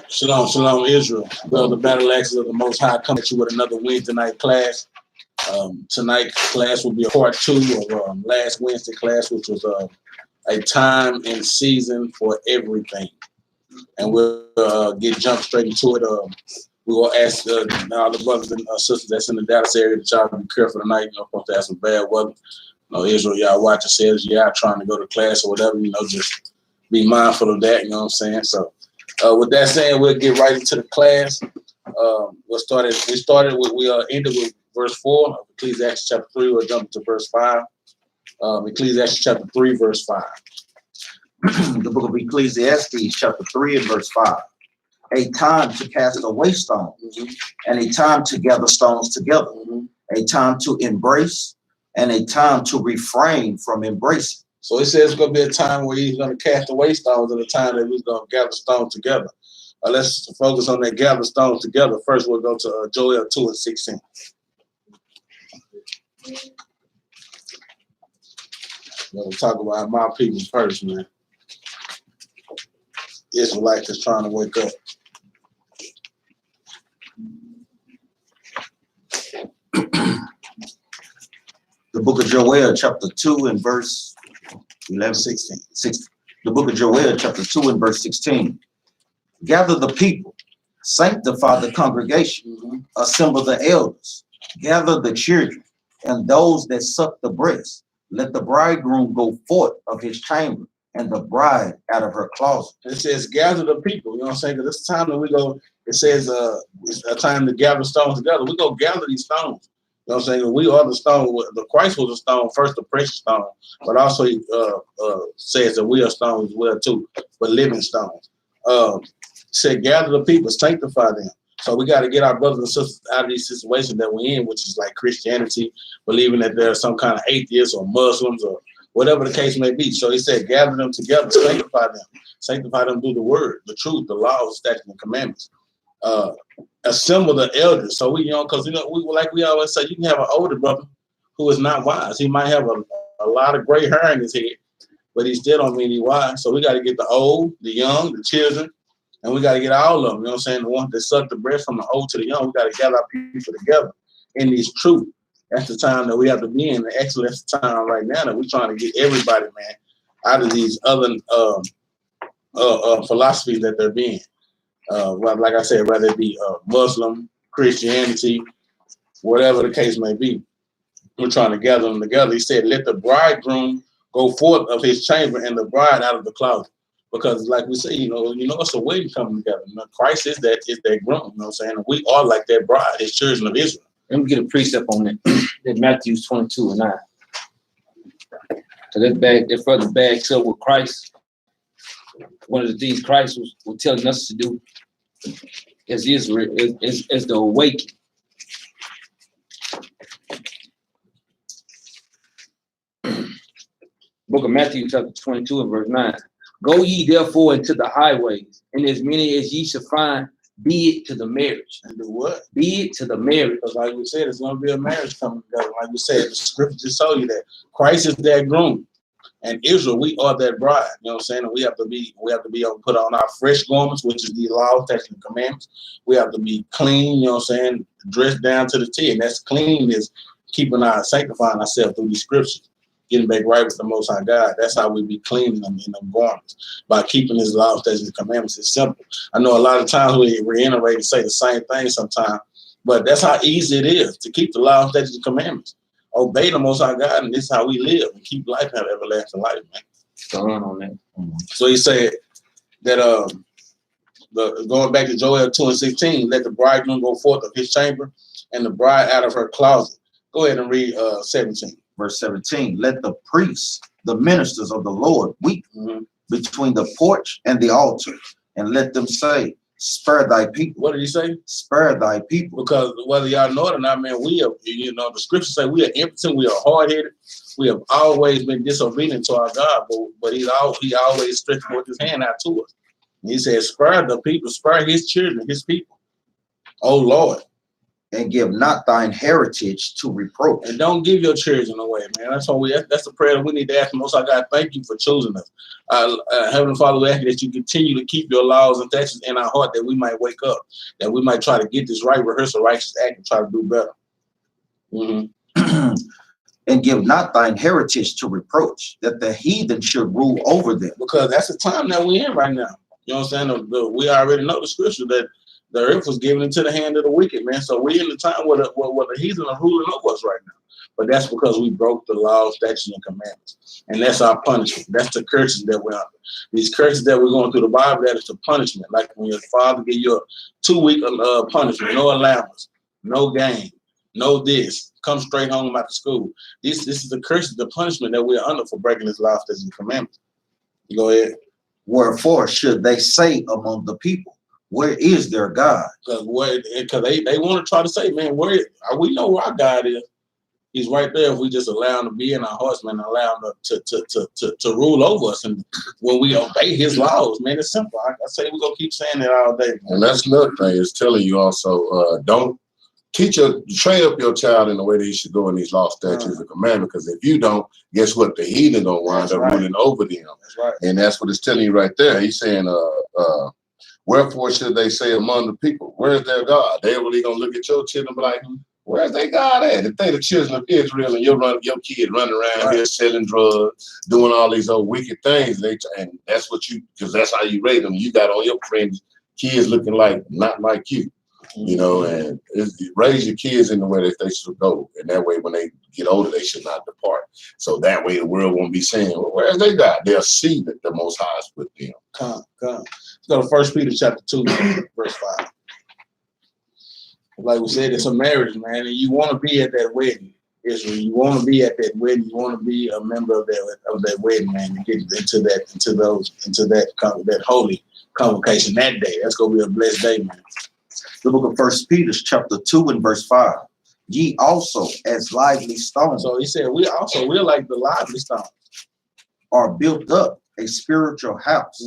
Shalom, shalom, Israel. Well, the battle axes of the Most High come at you with another Wednesday night class. Tonight's class will be a part 2 of last Wednesday class, which was a time and season for everything. And we'll get jump straight into it. We will ask all the brothers and sisters that's in the Dallas area to try to be careful tonight. You know, supposed to have some bad weather. You know, Israel, y'all watch yourselves. Y'all trying to go to class or whatever. You know, just be mindful of that. You know what I'm saying? So, with that saying, we'll get right into the class. We ended with verse 4 of Ecclesiastes chapter 3. We'll jump to verse 5. Ecclesiastes chapter 3, verse 5. The book of Ecclesiastes chapter 3 and verse 5. A time to cast away stones, and a time to gather stones together, a time to embrace, and a time to refrain from embracing. So it says it's going to be a time where he's going to cast away stones and a time that we're going to gather stones together. Let's focus on that gather stones together. First, we'll go to Joel 2 and 16. We'll talk about my people first, man. Israelites is trying to wake up. The book of Joel chapter 2 and verse 16. The book of Joel chapter 2 and verse 16. Gather the people, sanctify the congregation, assemble the elders, gather the children, and those that suck the breast. Let the bridegroom go forth of his chamber, and the bride out of her closet. It says gather the people. You know what I'm saying? Because it's time that we go, it says it's a time to gather stones together. We go gather these stones. You know what I'm saying? We are the stone. The Christ was a stone, first the precious stone, but also he says that we are stones as well too, but living stones. Said gather the people, sanctify them. So we got to get our brothers and sisters out of these situations that we're in, which is like Christianity, believing that there's some kind of atheists or Muslims or whatever the case may be. So he said, gather them together, sanctify them through the word, the truth, the laws, statutes, and commandments. Assemble the elders. So we, because we always say, you can have an older brother who is not wise. He might have a lot of gray hair in his head, but he still don't mean he's wise. So we got to get the old, the young, the children, and we got to get all of them. You know what I'm saying? The ones that suck the breath from the old to the young. We got to gather our people together in this truth. That's the time that we have to be in. Actually, that's the time right now that we're trying to get everybody, man, out of these other philosophies that they're being. Like I said, whether it be Muslim, Christianity, whatever the case may be, we're trying to gather them together. He said, let the bridegroom go forth of his chamber and the bride out of the closet. Because like we say, it's a wedding coming together. Christ is that groom, you know what I'm saying? And we are like that bride, his children of Israel. Let me get a precept on that. That Matthew 22 and 9. So that further backs up with Christ. One of the things Christ was telling us to do as Israel is the awakening. Book of Matthew chapter 22 and verse 9. Go ye therefore into the highways, and as many as ye shall find, be it to the marriage. And do what? Be it to the marriage. Because like we said, it's going to be a marriage coming together. Like we said, the scripture just told you that Christ is that groom. And Israel, we are that bride. You know what I'm saying? And we have to be able to put on our fresh garments, which is the law, statutes, and commandments. We have to be clean, you know what I'm saying? Dressed down to the T. And that's clean is sanctifying ourselves through these scriptures. Getting back right with the Most High God. That's how we be cleaning them in them garments, by keeping his laws, statutes, and commandments. It's simple. I know a lot of times we reiterate and say the same thing sometimes, but that's how easy it is to keep the laws, statutes, and commandments. Obey the Most High God, and this is how we live and keep life and have everlasting life, man. Going on that. So he said that going back to Joel 2 and 16, let the bridegroom go forth of his chamber and the bride out of her closet. Go ahead and read 17. Verse 17, let the priests, the ministers of the Lord, weep between the porch and the altar, and let them say, spare thy people. What did he say? Spare thy people. Because whether y'all know it or not, man, we are, the scriptures say we are impotent, we are hard-headed, we have always been disobedient to our God, but he always stretched forth his hand out to us. And he said, spare the people, spare his children, his people. Oh Lord. and give not thine heritage to reproach. And don't give your children away, man. That's all that's the prayer that we need to ask. Most High God, thank you for choosing us. Heavenly Father, we ask you that you continue to keep your laws and statutes in our heart, that we might wake up, that we might try to get this right, rehearse a righteous act, and try to do better. And give not thine heritage to reproach, that the heathen should rule over them. Because that's the time that we're in right now. You know what I'm saying? We already know the scripture that the earth was given into the hand of the wicked, man. So we're in the time where the heathen are ruling over us right now. But that's because we broke the laws, statutes, and commandments. And that's our punishment. That's the curses that we're under. These curses that we're going through the Bible, that is the punishment. Like when your father give you a 2-week punishment, no allowance, no game, no this, come straight home after school. This is the curse, the punishment that we're under for breaking this law, statutes, and commandments. Go ahead. Wherefore should they say among the people, where is their God? Because they want to try to say, man, we know where our God is. He's right there if we just allow him to be in our hearts, man, and allow him to rule over us. And when we obey his laws, man, it's simple. I say we're going to keep saying it all day, man. And that's another thing, is telling you also, don't train up your child in the way that he should go in these law, statutes, and commandments. Because if you don't, guess what? The heathen gonna wind up ruling over them. That's right. And that's what it's telling you right there. He's saying, wherefore should they say among the people, where's their God? They really gonna look at your children and be like, where's their God at? If they the children of Israel and your kid running around here selling drugs, doing all these old wicked things, and that's what because that's how you raise them. You got all your friends, kids looking like not like you. You know, and raise your kids in the way that they should go. And that way, when they get older, they should not depart. So that way, the world won't be saying, well, where's they God? They'll see that the Most High is with them. Come. Let's go to 1 Peter chapter 2, verse 5. Like we said, it's a marriage, man, and you want to be at that wedding. Israel, you want to be at that wedding. You want to be a member of that wedding, man, to get into that holy convocation that day. That's gonna be a blessed day, man. The book of 1 Peter chapter 2 and verse 5. Ye also as lively stones. So he said, we're like the lively stones. Are built up a spiritual house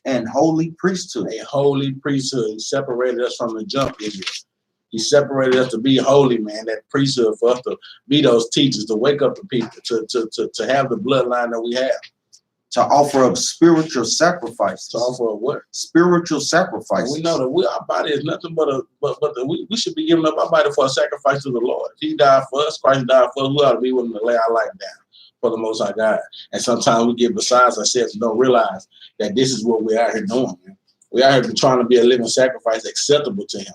and holy priesthood. A holy priesthood. He separated us from the junk, Israel. He separated us to be holy, man. That priesthood for us to be those teachers, to wake up the people, to have the bloodline that we have. To offer up spiritual sacrifices. To offer up what? Spiritual sacrifices. And we know that our body is nothing we should be giving up our body for a sacrifice to the Lord. If he died for us, Christ died for us, we ought to be willing to lay our life down for the Most High God. And sometimes we get besides ourselves and don't realize that this is what we're out here doing, man. We're out here trying to be a living sacrifice acceptable to him.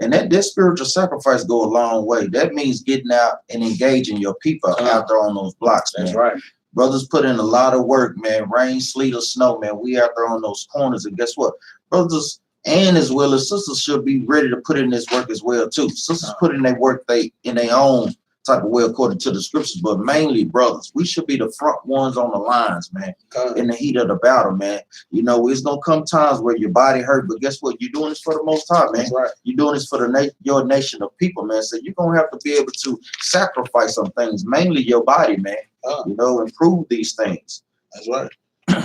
And that spiritual sacrifice go a long way. That means getting out and engaging your people out there on those blocks. That's man. right. Brothers put in a lot of work, man. Rain, sleet, or snow, man. We out there on those corners. And guess what? Brothers and as well as sisters should be ready to put in this work as well, too. Sisters put in their work in their own type of way according to the scriptures. But mainly, brothers, we should be the front ones on the lines, man, in the heat of the battle, man. You know, it's going to come times where your body hurt. But guess what? You're doing this for the Most High, man. That's right. You're doing this for your nation of people, man. So you're going to have to be able to sacrifice some things, mainly your body, man. You know, improve these things. That's right.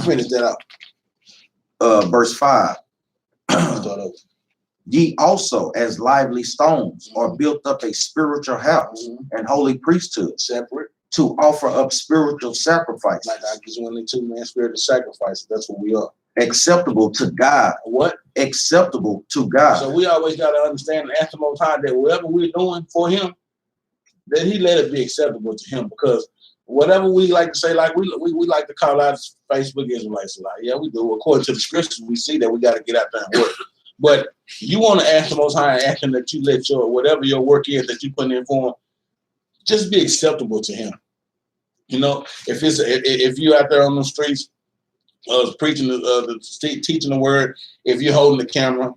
Finish that out. Verse 5. Ye also, as lively stones, are built up a spiritual house and holy priesthood, separate, to offer up spiritual sacrifice. Like Acts 1:2, man, spiritual sacrifice. That's what we are. Acceptable to God. What? Acceptable to God. So we always got to understand and ask the Most High that whatever we're doing for him, that he let it be acceptable to him. Because whatever we like to say, like we like to call out Facebook Israelites a lot. Yeah, we do. According to the scriptures, we see that we got to get out there and work. But you want to ask the Most High and ask him that you let whatever your work is that you put in for him, just be acceptable to him. You know, if you out there on the streets, preaching teaching the word, if you're holding the camera,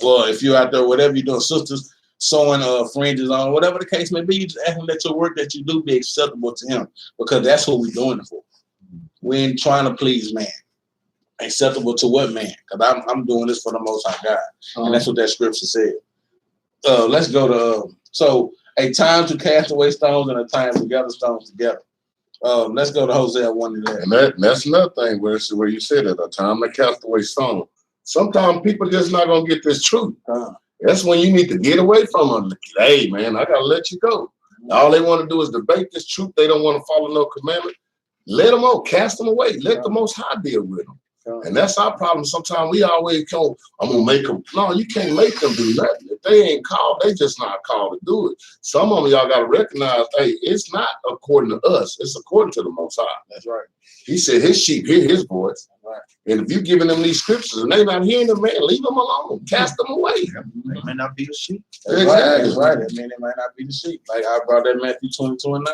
or if you're out there, whatever you're doing, sisters sewing fringes on, whatever the case may be, you just ask him that your work that you do be acceptable to him, because that's what we're doing it for. We ain't trying to please man. Acceptable to what man? Because I'm doing this for the Most High God, and that's what that scripture said. Let's go to so a time to cast away stones and a time to gather stones together. Let's go to Hosea 1:11. And that's another thing where you said at a time to cast away stones. Sometimes people just not gonna get this truth. That's when you need to get away from them. Hey, man, I gotta let you go. All they want to do is debate this truth. They don't want to follow no commandment. Let them out, cast them away. Let the Most High deal with them. And that's our problem. Sometimes we always go, I'm gonna make them. No, you can't make them do nothing. If they ain't called, they just not called to do it. Some of them y'all gotta recognize, hey, it's not according to us, it's according to the Most High. That's right. He said his sheep hear his voice. Right. And if you giving them these scriptures and they not hearing them, man, leave them alone. Cast them away. They may not be a sheep. That's Exactly. right. That's right. I mean, it might not be the sheep. Like I brought that Matthew 22:9.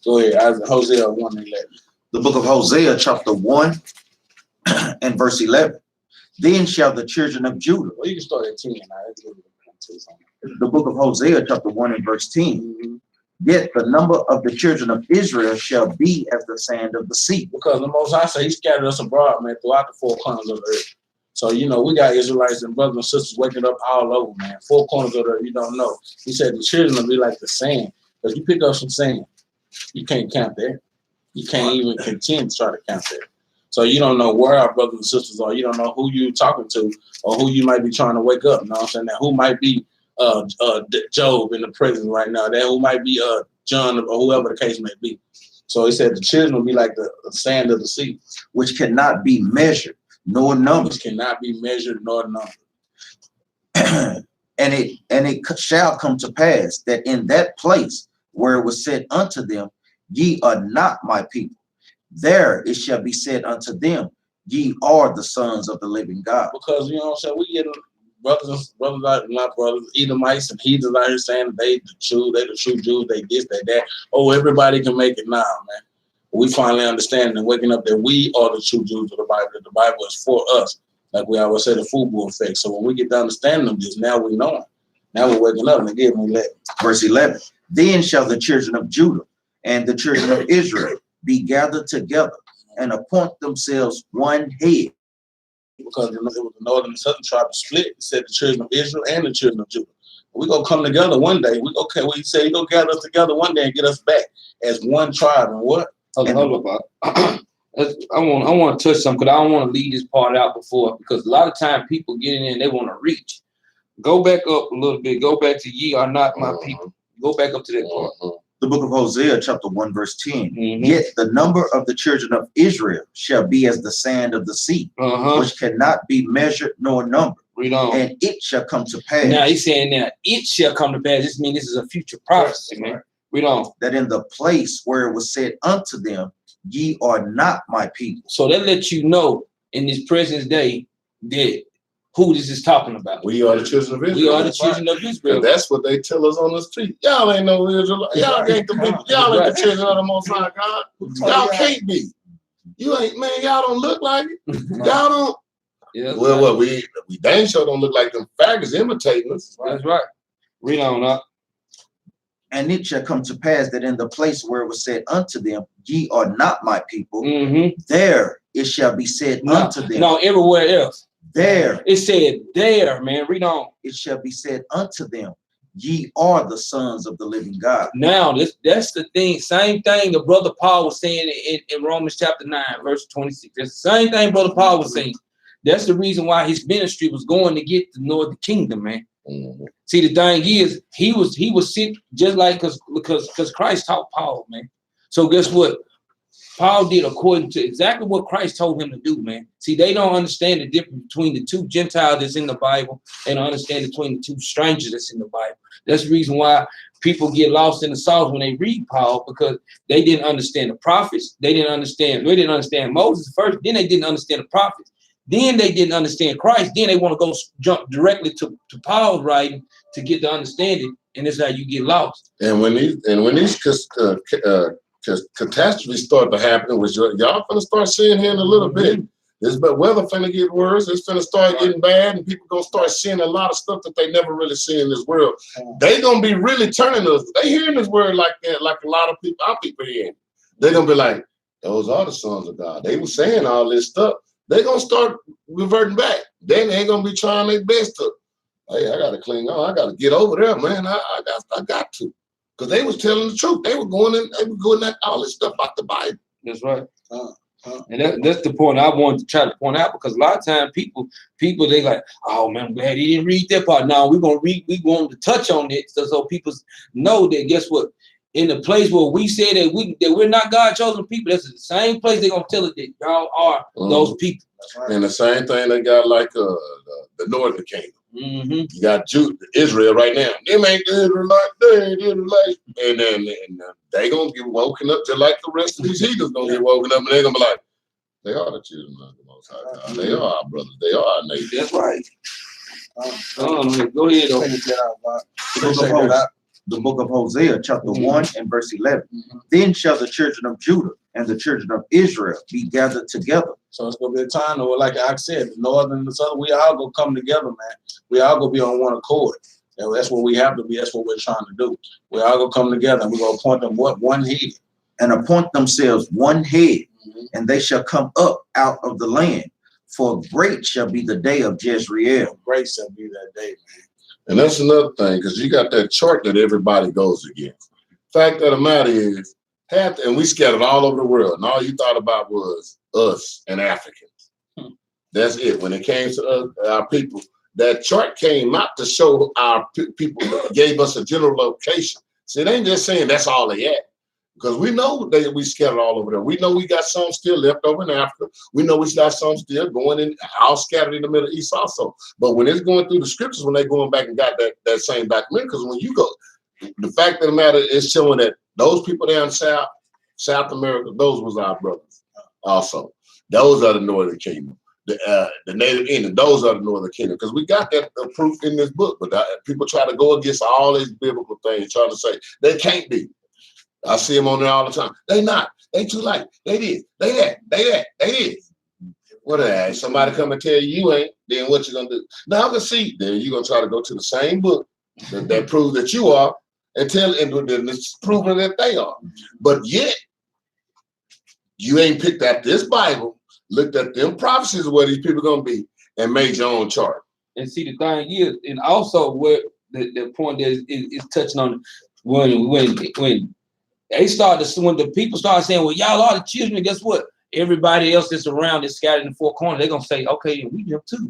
Go ahead, Hosea 1:11. The book of Hosea, chapter 1 and verse 11. Then shall the children of Judah. Well, you can start at 10. The book of Hosea, chapter 1 and verse 10. Yet the number of the children of Israel shall be as the sand of the sea. Because the Most High said He scattered us abroad, man, throughout the four corners of the earth. So, you know, we got Israelites and brothers and sisters waking up all over, man. Four corners of the earth, you don't know. He said the children will be like the sand. Because you pick up some sand, you can't count that. You can't even continue to try to count that. So you don't know where our brothers and sisters are. You don't know who you're talking to or who you might be trying to wake up. You know what I'm saying? That who might be Job in the prison right now. That who might be John or whoever the case may be. So he said the children will be like the sand of the sea, which cannot be measured nor numbered. which cannot be measured nor numbered. And it shall come to pass that in that place where it was said unto them, ye are not my people, there it shall be said unto them, ye are the sons of the living God. Because you know what I'm saying, we get brothers like my brothers, Edomites and heathens out here saying they the true Jews, they this, they that. Oh, everybody can make it now, man. We finally understand and waking up that we are the true Jews of the Bible, that the Bible is for us. Like we always say, the FUBU effect. So when we get to understanding them this, now we know it. Now we're waking up and again, Verse 11, then shall the children of Judah and the children of Israel be gathered together and appoint themselves one head. Because it was the northern and southern tribe split. It said the children of Israel and the children of Judah. We're going to come together one day. We say you're going to gather us together one day and get us back as one tribe. And what? Hold up. I want to touch something because I don't want to leave this part out before, because a lot of time people get in there and they want to reach. Go back up a little bit. Go back to ye are not my people. Go back up to that part. The book of Hosea, chapter 1, verse 10. Yet the number of the children of Israel shall be as the sand of the sea, which cannot be measured nor numbered. Read on. And it shall come to pass. Now he's saying now it shall come to pass. This means this is a future prophecy, man. Read on. That in the place where it was said unto them, ye are not my people. So that lets you know in this present day that who this is talking about. We are the children of Israel. We are the children of Israel. And that's what they tell us on the street. Y'all ain't no Israel. Y'all ain't the people. Y'all ain't the children of the Most High God. Y'all can't be. You ain't, man. Y'all don't look like it. Y'all don't. Yeah. Well, what we dang sure don't look like them faggots imitating us. That's right. Read on up. And it shall come to pass that in the place where it was said unto them, ye are not my people, there it shall be said unto them. No, everywhere else. There. It said there, man. Read on. It shall be said unto them, ye are the sons of the living God. Now, that's the thing. Same thing the brother Paul was saying in Romans chapter 9, verse 26. That's the same thing brother Paul was saying. That's the reason why his ministry was going to get the northern kingdom, man. See, the thing is, he was sick just like because Christ taught Paul, man. So guess what? Paul did according to exactly what Christ told him to do, man. See, they don't understand the difference between the two Gentiles that's in the Bible. They don't understand between the two strangers that's in the Bible. That's the reason why people get lost in the sauce when they read Paul, because they didn't understand the prophets. They didn't understand Moses first. Then they didn't understand the prophets. Then they didn't understand Christ. Then they want to go jump directly to Paul's writing to get the understanding, and that's how you get lost. And when these catastrophes start to happen, which y'all finna start seeing here in a little bit, this but weather finna get worse. It's finna start getting bad, and people gonna start seeing a lot of stuff that they never really see in this world. They gonna be really turning us. They hearing this word like that, like a lot of people, our people hearing. They gonna be like, those are the sons of God. They were saying all this stuff. They gonna start reverting back. Then they ain't gonna be trying their best to, hey, I gotta cling on. I gotta get over there, man. I got to. Because they was telling the truth. They were going at all this stuff out the Bible. That's right. And that's the point I wanted to try to point out, because a lot of times people they like, oh man, I'm glad he didn't read that part. Now we want to touch on it so people know that, guess what? In the place where we say that we're not God chosen people, that's the same place they're gonna tell us that y'all are those people. And the same thing they got like the northern kingdom. Mm-hmm. You got Israel right now. They ain't the Israelite, they ain't Israelite. And then they gonna get woken up just like the rest of these heathens gonna get woken up, and they're gonna be like, they are the children of the Most High God. They are our brothers. They are our neighbors. That's right. Go ahead. The book of Hosea, chapter 1 and verse 11. Then shall the children of Judah and the children of Israel be gathered together. So it's gonna be a time where, like I said, the northern and the southern, we all gonna come together, man. We all gonna be on one accord. And that's what we have to be. That's what we're trying to do. We all gonna come together and we're gonna appoint them one head. And appoint themselves one head, and they shall come up out of the land. For great shall be the day of Jezreel. Great shall be that day, man. And that's another thing, because you got that chart that everybody goes against. Fact of the matter is, and we scattered all over the world, and all you thought about was us and Africans. That's it. When it came to us, our people, that chart came out to show our people, gave us a general location. See, it ain't just saying that's all they at. Because we know that we scattered all over there. We know we got some still left over in Africa. We know we got some still going in, all scattered in the Middle East also. But when it's going through the scriptures, when they're going back and got that same document, because when you go, the fact of the matter is showing that those people down South America, those was our brothers also. Those are the Northern Kingdom. The Native Indian, those are the Northern Kingdom. Because we got that proof in this book. But people try to go against all these biblical things, trying to say they can't be. I see them on there all the time. They not. They too light. They this. They that. They that. They this. What are they? Somebody come and tell you ain't, then what you gonna do? Now I can see then you're gonna try to go to the same book that proves that you are and it's proving that they are. But yet you ain't picked up this Bible, looked at them prophecies of where these people gonna be, and made your own chart. And see, the thing is, and also where the point is touching on when they started, when the people started saying, well, y'all are the children, guess what? Everybody else that's around is scattered in the four corners. They're gonna say, okay, we them too.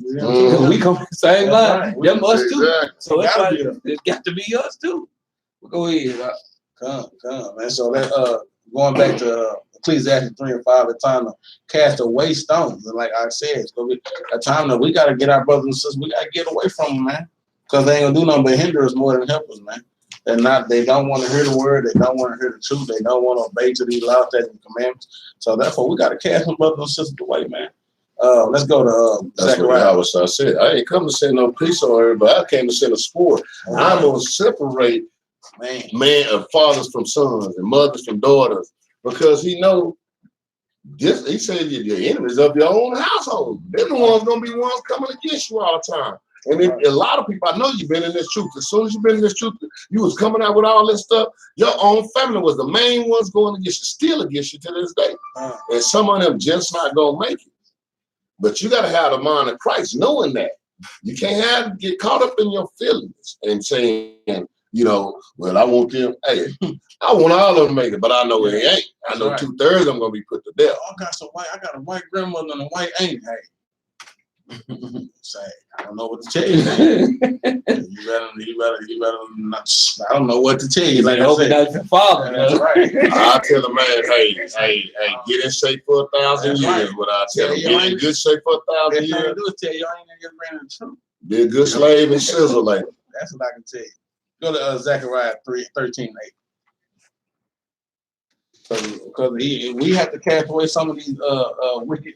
We come from the same line. Them us too. So it's got to be us too. Go ahead. Come, man. So that going back to Ecclesiastes 3 and 5, it's time to cast away stones. And like I said, it's gonna be a time that we gotta get our brothers and sisters, we gotta get away from them, man. Because they ain't gonna do nothing but hinder us more than help us, man. They don't want to hear the word, they don't want to hear the truth, they don't want to obey to these laws, statutes, and commandments. So therefore we gotta cast them brothers and sisters away, man. Let's go to that's Zechariah. what I said. I ain't come to send no peace on everybody. I came to send a sword. I'm gonna separate man of fathers from sons and mothers from daughters, because he know this. He said your enemies of your own household. They're the ones gonna be ones coming against you all the time. And a lot of people, I know you've been in this truth. As soon as you've been in this truth, you was coming out with all this stuff. Your own family was the main ones going against you, still against you to this day. And some of them just not gonna make it. But you gotta have the mind of Christ, knowing that. You can't get caught up in your feelings and saying, well, I want them. Hey, I want all of them to make it, but I know it ain't. I know 2/3 of them gonna be put to death. I got a white grandmother and a white aunt. Hey. Say, I don't know what to tell you. You better not, I don't know what to tell you. Like I said, your father. That's right. I tell the man, hey, get in shape for 1,000 years. What I tell him, get in good shape for 1,000 years. Do is tell you I ain't gonna get ran in the truth. Be a good slave and sizzle later. That's what I can tell you. Go to Zechariah 3:13-8. Because we have to cast away some of these wicked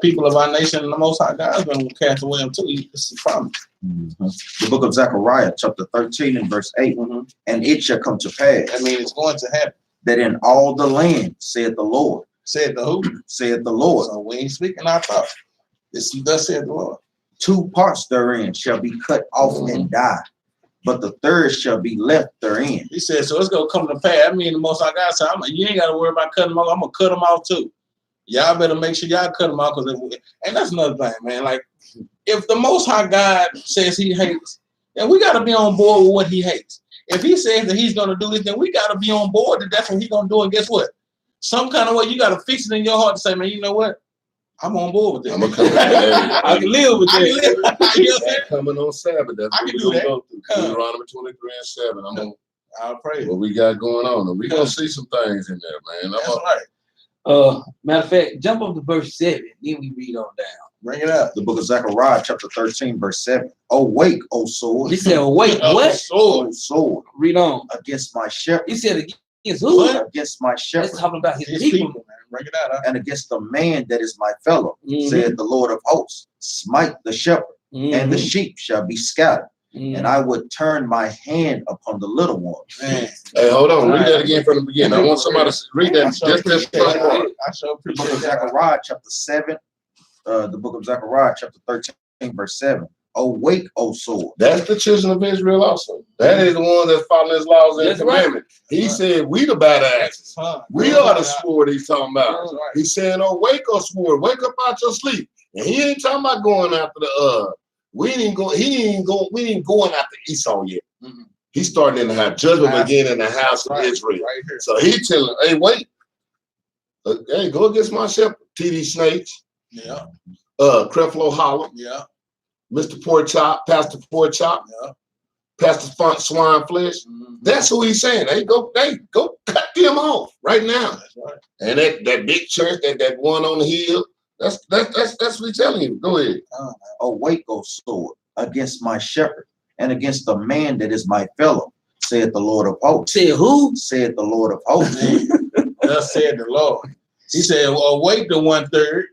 people of our nation, and the Most High God's going to cast away them too. This is a promise. The book of Zechariah, chapter 13 and verse 8. And it shall come to pass. I mean, it's going to happen. That in all the land, saith the Lord. Said the who? Saith the Lord. So we ain't speaking our thought. This thus said the Lord. 2 parts therein shall be cut off and die, but the third shall be left therein. He said, so it's going to come to pass. I mean, the Most High God said, you ain't got to worry about cutting them off. I'm going to cut them off too. Y'all better make sure y'all cut them off. And that's another thing, man. Like, if the Most High God says he hates, then we got to be on board with what he hates. If he says that he's going to do this, then we got to be on board that that's what he's going to do. And guess what? some kind of way you got to fix it in your heart to say, man, you know what? I'm on board with this. I'm gonna come back. I can live with I can that. live. You know what I'm saying? Coming on Sabbath. That's I what can we're do gonna that. go through. Deuteronomy 23:7. I'm on I'll pray. what we got going on. And we're gonna see some things in there, man. That's I'm right. Matter of fact, jump up to verse 7, then we read on down. Bring it up. The book of Zechariah, chapter 13, verse 7. Awake, O sword. He said, oh, wait, Oh, what? sword. O sword, Read on. against my shepherd. He said, against who? What? Against my That's shepherd. talking about his His people. people, man. Bring it out. Huh? And against the man that is my fellow, Mhm. said the Lord of hosts. Smite the shepherd, and the Mhm. sheep shall be scattered. Mhm. And I would turn my hand upon the little ones. Man. Hey, hold on. Read All that right. again from the beginning. I want somebody to read I that. sure Just this appreciate first that. part. I sure The book appreciate of that. Zechariah, chapter 7. The book of Zechariah, chapter 13, verse 7. Awake, O sword. That's the children of Israel also. That is the one that's following his laws and That's right. commandments. He Right. said, we the badasses. Huh. We are the sword he's talking about. That's right. He's saying, oh, wake up, sword. Wake up out your sleep. And he ain't talking about going after the, we ain't going after Esau yet. Mhm. He's starting in the house. Judgment House. begin in the house of Right. Israel. Right here. So he telling, hey, wait. Hey, go against my shepherd. TD Snakes, Yeah. Creflo Hollow, Yeah. Mr. Pork Chop, Pastor Pork Chop, Yeah. Pastor Swine Flesh. Mhm. That's who he's saying. They go cut them off right now. That's right. And that big church, that one on the hill, that's what he's telling you. Go ahead. Awake, O sword, against my shepherd, and against the man that is my fellow, said the Lord of hosts. Said who? Said the Lord of hosts. Thus said the Lord. He said, awake the 1/3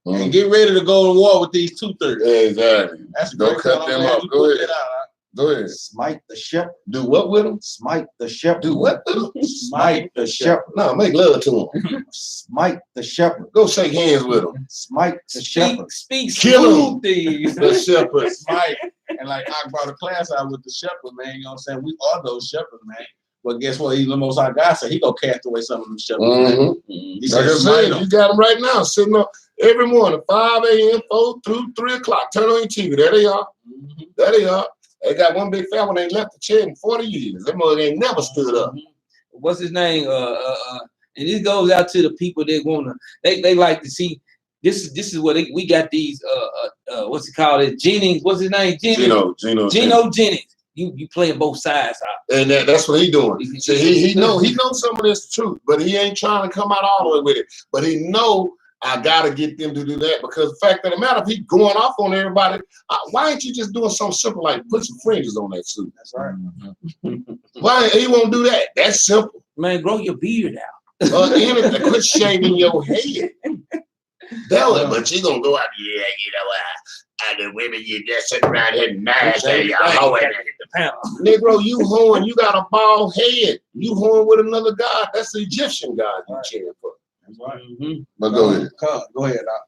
Mm. and get ready to go to war with these 2/3. Exactly. That's a Don't great cut fellow, them man. off. You Go put ahead. that out, huh? Go ahead. Smite the shepherd. Do what with them? Smite the shepherd. Do what with them? Smite the shepherd. No, make love to them. Smite the shepherd. Go shake hands with them. Smite the shepherd. Speak Kill smooth things. The shepherd. Smite. And like I brought a class out with the shepherd, man. You know what I'm saying? We are those shepherds, man. But guess what? He's the most high God said he gonna cast away some of them shepherds. Man. Mhm. He Like said, I smite said, them. you got them right now, sitting up every morning, 5 a.m., 4 through 3 o'clock. Turn on your TV. There they are. Mhm. There they are. They got one big fat one. They left the chair in 40 years. That mother ain't never stood up. What's his name? And this goes out to the people that wanna they like to see this is what we got these what's it called? Jennings. What's his name? Jennings. Gino. Jennings. You playing both sides out. And that's what he doing. So he know some of this truth, but he ain't trying to come out all the way with it. But he know I gotta get them to do that because the fact of the matter, if he going off on everybody, why ain't you just doing something simple like put some fringes on that suit? That's right. Why he won't do that? That's simple. Man, grow your beard out. Anything, quit shaving your head. But you gonna go out, yeah, you know the women you just sitting around here nasty, y'all hoeing. Negro, you hoeing, you got a bald head. You hoeing with another god. That's the Egyptian god you cheering for. That's right. But go ahead. Go ahead. Doc.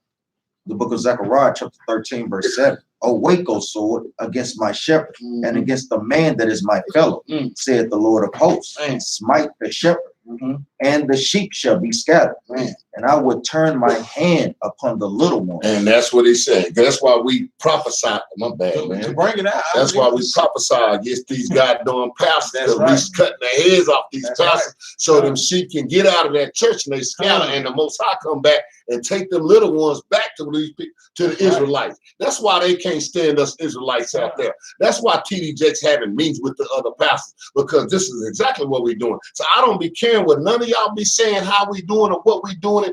The book of Zechariah, chapter 13, verse 7. Awake, O sword, against my shepherd, and against the man that is my fellow, said the Lord of hosts. Man. Smite the shepherd, Mhm. and the sheep shall be scattered. Man. And I would turn my hand upon the little one. And that's what he said. That's why we prophesy. My bad, To man. bring it out. That's why we prophesy against these goddamn pastors. That's That right. we cutting their heads off these That's pastors so them sheep can get out of that church and they scatter and the Most High come back and take them little ones back to these people, to the Israelites. That's why they can't stand us Israelites out there. That's why TD Jakes having meetings with the other pastors, because this is exactly what we're doing. So I don't be caring what none of y'all be saying how we doing or what we doing.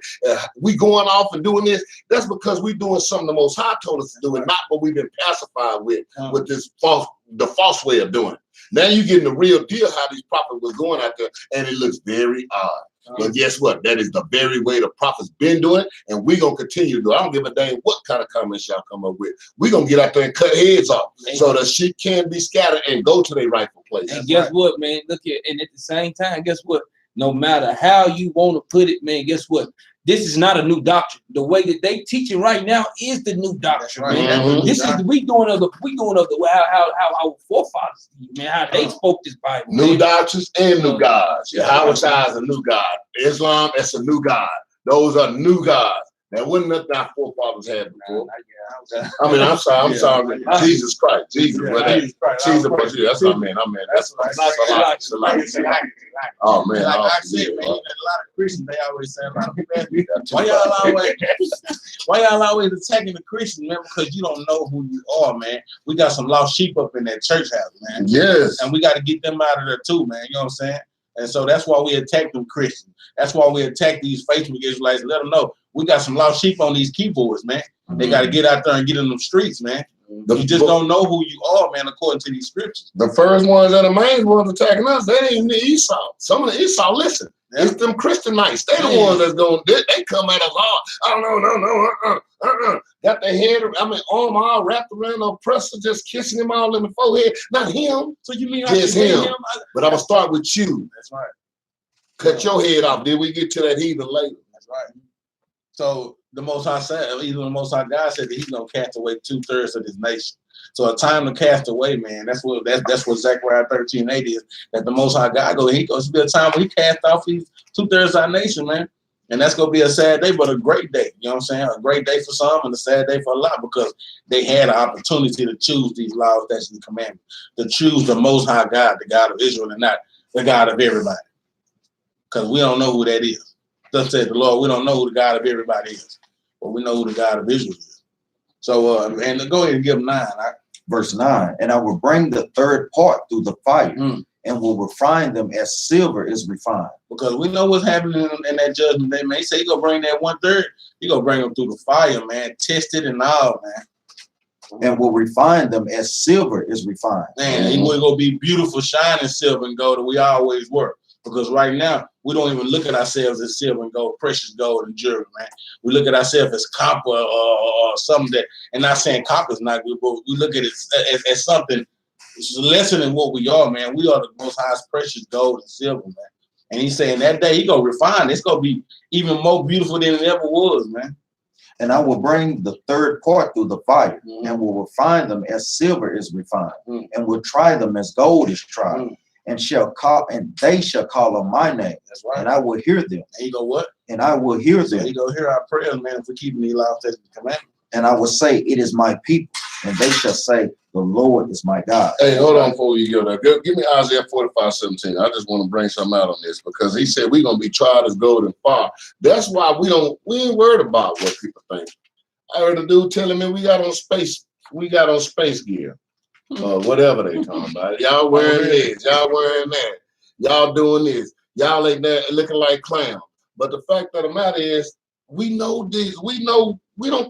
We going off and doing this. That's because we doing something the Most High told us to do and not what we've been pacified with this false way of doing it. Now you getting the real deal how these prophets was going out there, and it looks very odd. But guess what? That is the very way the prophets been doing it, and we're gonna continue to do it. I don't give a damn what kind of comments y'all come up with. We're gonna get out there and cut heads off so the sheep can be scattered and go to their rightful place. And guess what, man? Look at, and at the same time, guess what? No matter how you want to put it, man, guess what? This is not a new doctrine. The way that they teach it right now is the new doctrine, Right. man. This is we doing of the how our forefathers, man, how they spoke this Bible. New man. doctrines and new gods. Yahweh Shai is a new God. Islam, that's a new God. Those are new gods. That wasn't nothing our forefathers had before. Yeah, I mean, I'm sorry. I'm Yeah. sorry. Jesus Christ. Jesus. Yeah, But that, Jesus Christ. Jesus. But yeah, that's what I mean. That's Oh man. Like oh, I said, yeah. man, a lot of Christians, they always say, a lot of people ask me, why y'all always attacking the Christians, man? Because you don't know who you are, man. We got some lost sheep up in that church house, man. Yes. And we got to get them out of there too, man. You know what I'm saying? And so that's why we attack them Christians. That's why we attack these Facebook Israelites. Let them know we got some lost sheep on these keyboards, man. They got to get out there and get in them streets, man. You just don't know who you are, man, according to these scriptures. The first ones and the main ones attacking us, they ain't even the Esau. Some of the Esau, listen, it's them Christianites. They the ones that's going, they come at us hard. I don't know, Got their head, arm all wrapped around the oppressor, just kissing him all in the forehead. Not him. So you mean Just him. But I'm going to start with you. That's right. Cut your head off. Then we get to that heathen later. That's right. So the Most High said, even the Most High God said that He's gonna cast away 2/3 of this nation. So a time to cast away, man. That's what Zechariah 13:8 is. That the Most High God He goes to be a time when He cast off these 2/3 of our nation, man. And that's gonna be a sad day, but a great day. You know what I'm saying? A great day for some and a sad day for a lot because they had an opportunity to choose these laws, statutes, and commandments, to choose the Most High God, the God of Israel, and not the God of everybody. Because we don't know who that is. Thus said the Lord, we don't know who the God of everybody is, but we know who the God of Israel is. So, and go ahead and give them 9. Verse 9, and I will bring the third part through the fire and will refine them as silver is refined. Because we know what's happening in that judgment day, man. He said he gonna bring that 1/3. He gonna bring them through the fire, man. Tested and all, man. And will refine them as silver is refined. Man, he will go be beautiful, shining silver and gold that we always were. Because right now, we don't even look at ourselves as silver and gold, precious gold and jewelry, man. We look at ourselves as copper or something that, and not saying copper is not good, but we look at it as something lesser than what we are, man. We are the most highest precious gold and silver, man. And he's saying that day he gonna refine it. It's gonna be even more beautiful than it ever was, man. And I will bring the third part through the fire and will refine them as silver is refined and will try them as gold is tried. And they shall call on my name. That's right. And I will hear them. And you go what? And I will hear them. So you go hear our prayers, man, if we keep these laws, statutes, and commandments. And I will say, it is my people. And they shall say, the Lord is my God. Hey, hold on before you go there. Give me Isaiah 45:17. I just want to bring something out on this because he said we're gonna be tried as gold and fire. That's why we ain't worried about what people think. I heard a dude telling me we got on space gear. Whatever they talking about. Y'all wearing this, y'all wearing that, y'all doing this, y'all ain't there looking like clowns. But the fact of the matter is, we know this, we don't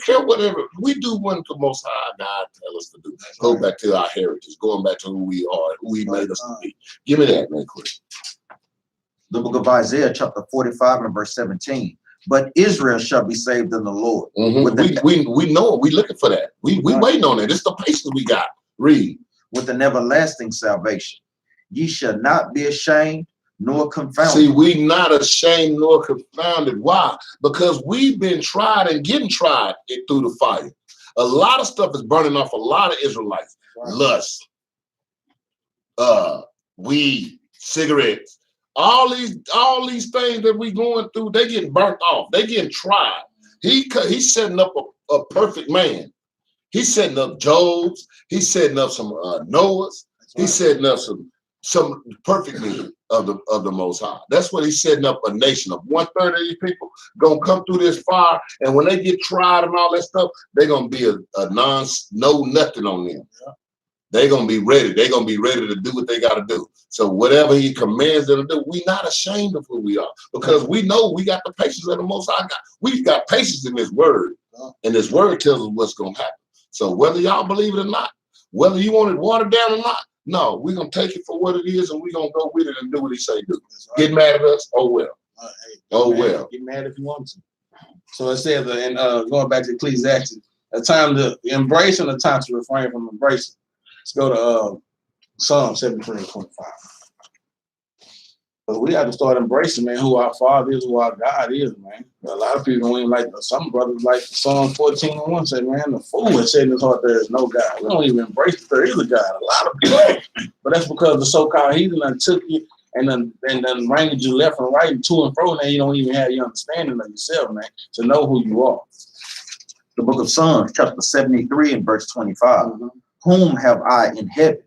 care whatever. We do what the Most High God tell us to do. Go back to our heritage, going back to who we are, who He made us to be. Give me that, man, quick. The book of Isaiah, chapter 45 and verse 17. But Israel shall be saved in the Lord. We know it. We looking for that. We waiting on it. It's the patience we got. Read. With an everlasting salvation. Ye shall not be ashamed nor confounded. See, we not ashamed nor confounded. Why? Because we've been tried and getting tried through the fire. A lot of stuff is burning off a lot of Israelites. Right. Lust, weed, cigarettes, all these things that we going through, they getting burnt off. They getting tried. He's setting up a perfect man. He's setting up Job's. He's setting up some Noah's. Right. He's setting up some perfect men of the Most High. That's what he's setting up, a nation of 1/3 of these people gonna come through this fire, and when they get tried and all that stuff, they're gonna be nothing on them. Yeah. They're gonna be ready. They're gonna be ready to do what they gotta do. So whatever he commands them to do, we're not ashamed of who we are because we know we got the patience of the Most High God. We've got patience in His word, and His word tells us what's gonna happen. So whether y'all believe it or not, whether you want it watered down or not, no, we're going to take it for what it is and we're going to go with it and do what He say do. Right. Get mad at us? Oh, well. Well. Get mad if you want to. So it says, and going back to Ecclesiastes, a time to embrace and a time to refrain from embracing. Let's go to Psalm 73:25. But we have to start embracing, man, who our Father is, who our God is, man. A lot of people don't even like, some brothers like Psalm 14:1 say, man, the fool has said in his heart there is no God. We don't even embrace that there is a God. A lot of people, but that's because the so-called heathen took you and then wrangled you left and right and to and fro, and you don't even have your understanding of yourself, man, to know who you are. The book of Psalms, chapter 73 and verse 25. Mm-hmm. Whom have I in heaven?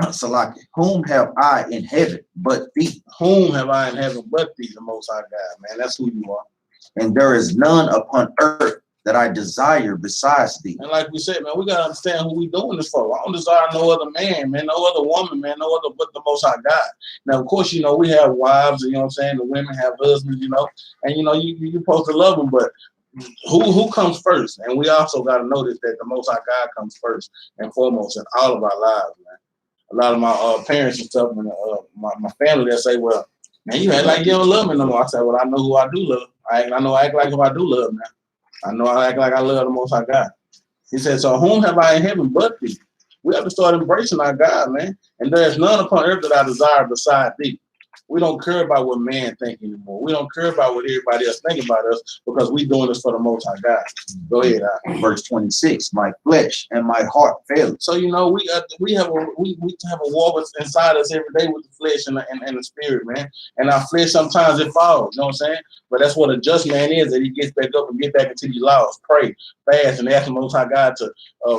Salaki. Whom have I in heaven but thee? Whom have I in heaven but thee, the Most High God, man? That's who you are. And there is none upon earth that I desire besides thee. And like we said, man, we gotta understand who we doing this for. I don't desire no other man, man, no other woman, man, no other but the Most High God. Now, of course, you know, we have wives, you know what I'm saying? The women have husbands, you know, and you know, you're supposed to love them, but who comes first? And we also got to notice that the Most High God comes first and foremost in all of our lives, man. A lot of my parents and stuff, and my family, they say, well, man, you act like you don't love me no more. I say, well, I know who I do love. I know I act like who I do love, man. I know I act like I love the Most High God. He said, so whom have I in heaven but thee? We have to start embracing our God, man. And there is none upon earth that I desire beside thee. We don't care about what man think anymore. We don't care about what everybody else think about us because we doing this for the Most High God. Go ahead. Verse 26, my flesh and my heart fail. So, you know, we have a war inside us every day with the flesh and the spirit, man. And our flesh, sometimes it falls, you know what I'm saying? But that's what a just man is, that he gets back up and get back into these laws, pray, fast, and ask the Most High God to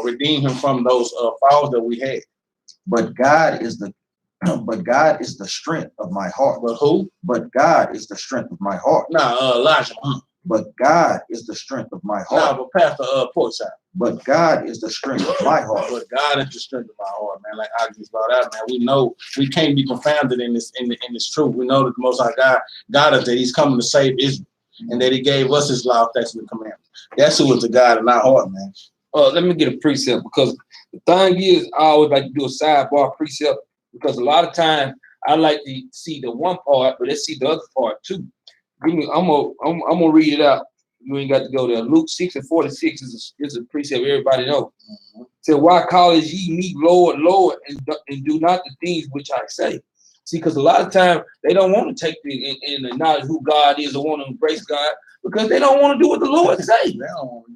redeem him from those falls that we had. But God is the strength of my heart. But who? But God is the strength of my heart. Elijah. But God is the strength of my heart. But Pastor Portside. But God is the strength of my heart. But God is the strength of my heart, man. Like I just brought out, man. We know we can't be confounded in this truth. We know that the Most High God got us, that He's coming to save Israel, and that He gave us His law, statutes, and commandments. That's who is the God in our heart, man. Let me get a precept, because the thing is, I always like to do a sidebar precept, because a lot of times I like to see the one part, but let's see the other part too. I'm gonna read it out. You ain't got to go there. Luke 6:46 is a precept everybody knows. Mm-hmm. So why call ye me Lord, Lord, and do not the things which I say? See, because a lot of times they don't want to take and acknowledge who God is or want to embrace God, because they don't want to do what the Lord say.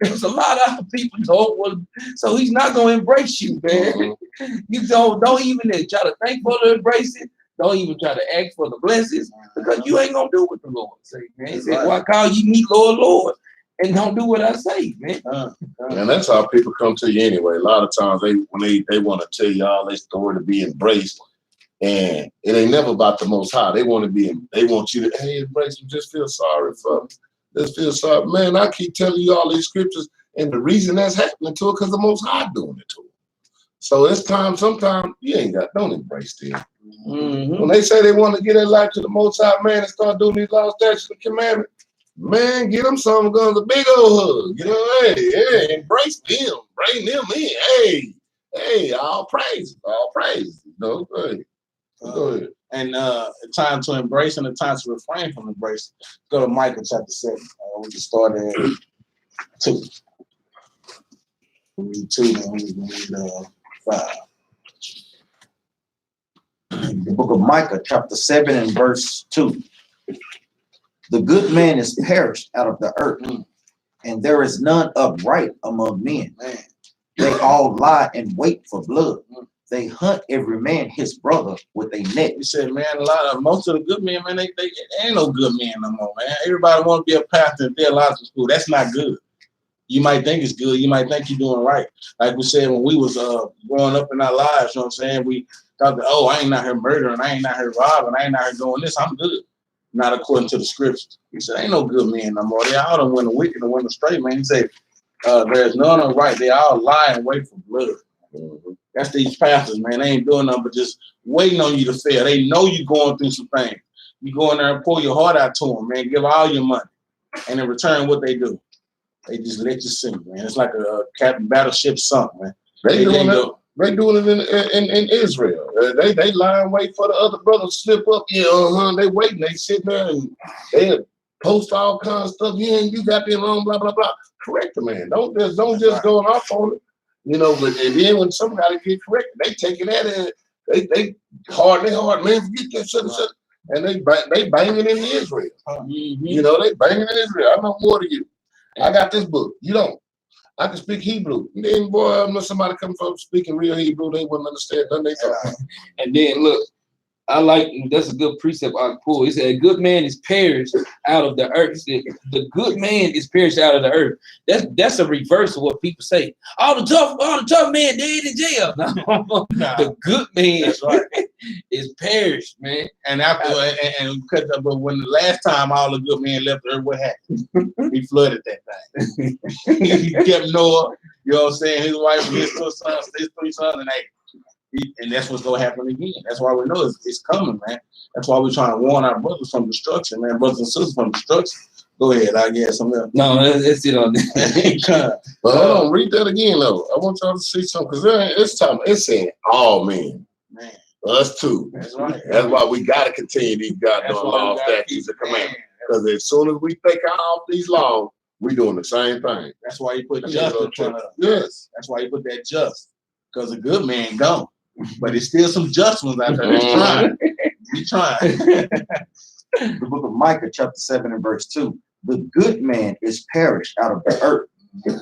There's a lot of people don't want, so He's not going to embrace you, man. Mm-hmm. You don't even try to thank for the embrace it. Don't even try to ask for the blessings, because you ain't gonna do what the Lord say, man. He said, "Why call ye me Lord, Lord, and don't do what I say, man?" And that's how people come to you anyway. A lot of times they want to tell you all their story to be embraced, and it ain't never about the Most High. They want you to embrace them. Just feel sorry for them. Just feel sorry, man. I keep telling you all these scriptures, and the reason that's happening to it because the Most High doing it to them. So it's time. Sometimes you don't embrace them. Mm-hmm. When they say they want to get their life to the Most High, man, and start doing these laws, statutes, and commandments, man, get them some guns, a big old hug. You know, hey, embrace them, bring them in. Hey, all praise. You know, go ahead. And time to embrace and the time to refrain from embracing. Go to Micah chapter 7. We can start at 2. We read 2, and we read 5. The book of Micah, chapter 7 and verse 2. The good man is perished out of the earth, and there is none upright among men. Man. They all lie and wait for blood. They hunt every man his brother with a net. You said, man, most of the good men, man, they ain't no good men no more, man. Everybody want to be a pastor in theological school. That's not good. You might think it's good. You might think you're doing right. Like we said, when we was growing up in our lives, you know what I'm saying? We thought that, I ain't out here murdering, I ain't out here robbing, I ain't out here doing this, I'm good. Not according to the scriptures. He said, ain't no good men no more. They all done went wicked and went astray, man. He said, there's none upright. They all lie and wait for blood. Mm-hmm. That's these pastors, man. They ain't doing nothing but just waiting on you to fail. They know you're going through some things. You go in there and pour your heart out to them, man. Give all your money. And in return, what they do? They just let you sink, man. It's like a Captain Battleship sunk, man. They doing it in Israel. They lie and wait for the other brothers to slip up. Yeah, they waiting. They sitting there and they post all kinds of stuff. Yeah, you got them wrong, blah, blah, blah. Correct the man. Don't just go off on it. You know, but and then when somebody get corrected, they taking that and they hard, man, forget that shit. And they banging in Israel. Mm-hmm. You know, they banging in Israel. I know more than you. I got this book. You don't. I can speak Hebrew. And then, boy, unless somebody come from speaking real Hebrew, they wouldn't understand nothing they talking about. And then look, I like that's a good precept I pull. It said, "A good man is perished out of the earth." It said, "The good man is perished out of the earth." That's a reverse of what people say. All the tough men dead in jail. No, the good man That's right. is perished, man. And after but when the last time all the good men left the earth, what happened? He flooded that thing. He kept Noah, you know what I'm saying, his wife and his 2 sons, his 3 sons, and that's what's gonna happen again. That's why we know it's coming, man. That's why we're trying to warn our brothers from destruction, man. Brothers and sisters from destruction. Go ahead, I guess something else. No, that's it on that. But hold on, read that again though. I want y'all to see something because it's time. It's saying all men, Man, us too. that's right. That's why we got to continue these goddamn That's why we laws, gotta statutes, and keep- commandments. Because as soon as we take off these laws, we doing the same thing. That's why he put just in front of us. Yes. That's why he put that just. Because a good man gone. But there's still some just ones out there that's trying. We trying. The book of Micah, chapter 7 and verse 2. The good man is perished out of the earth,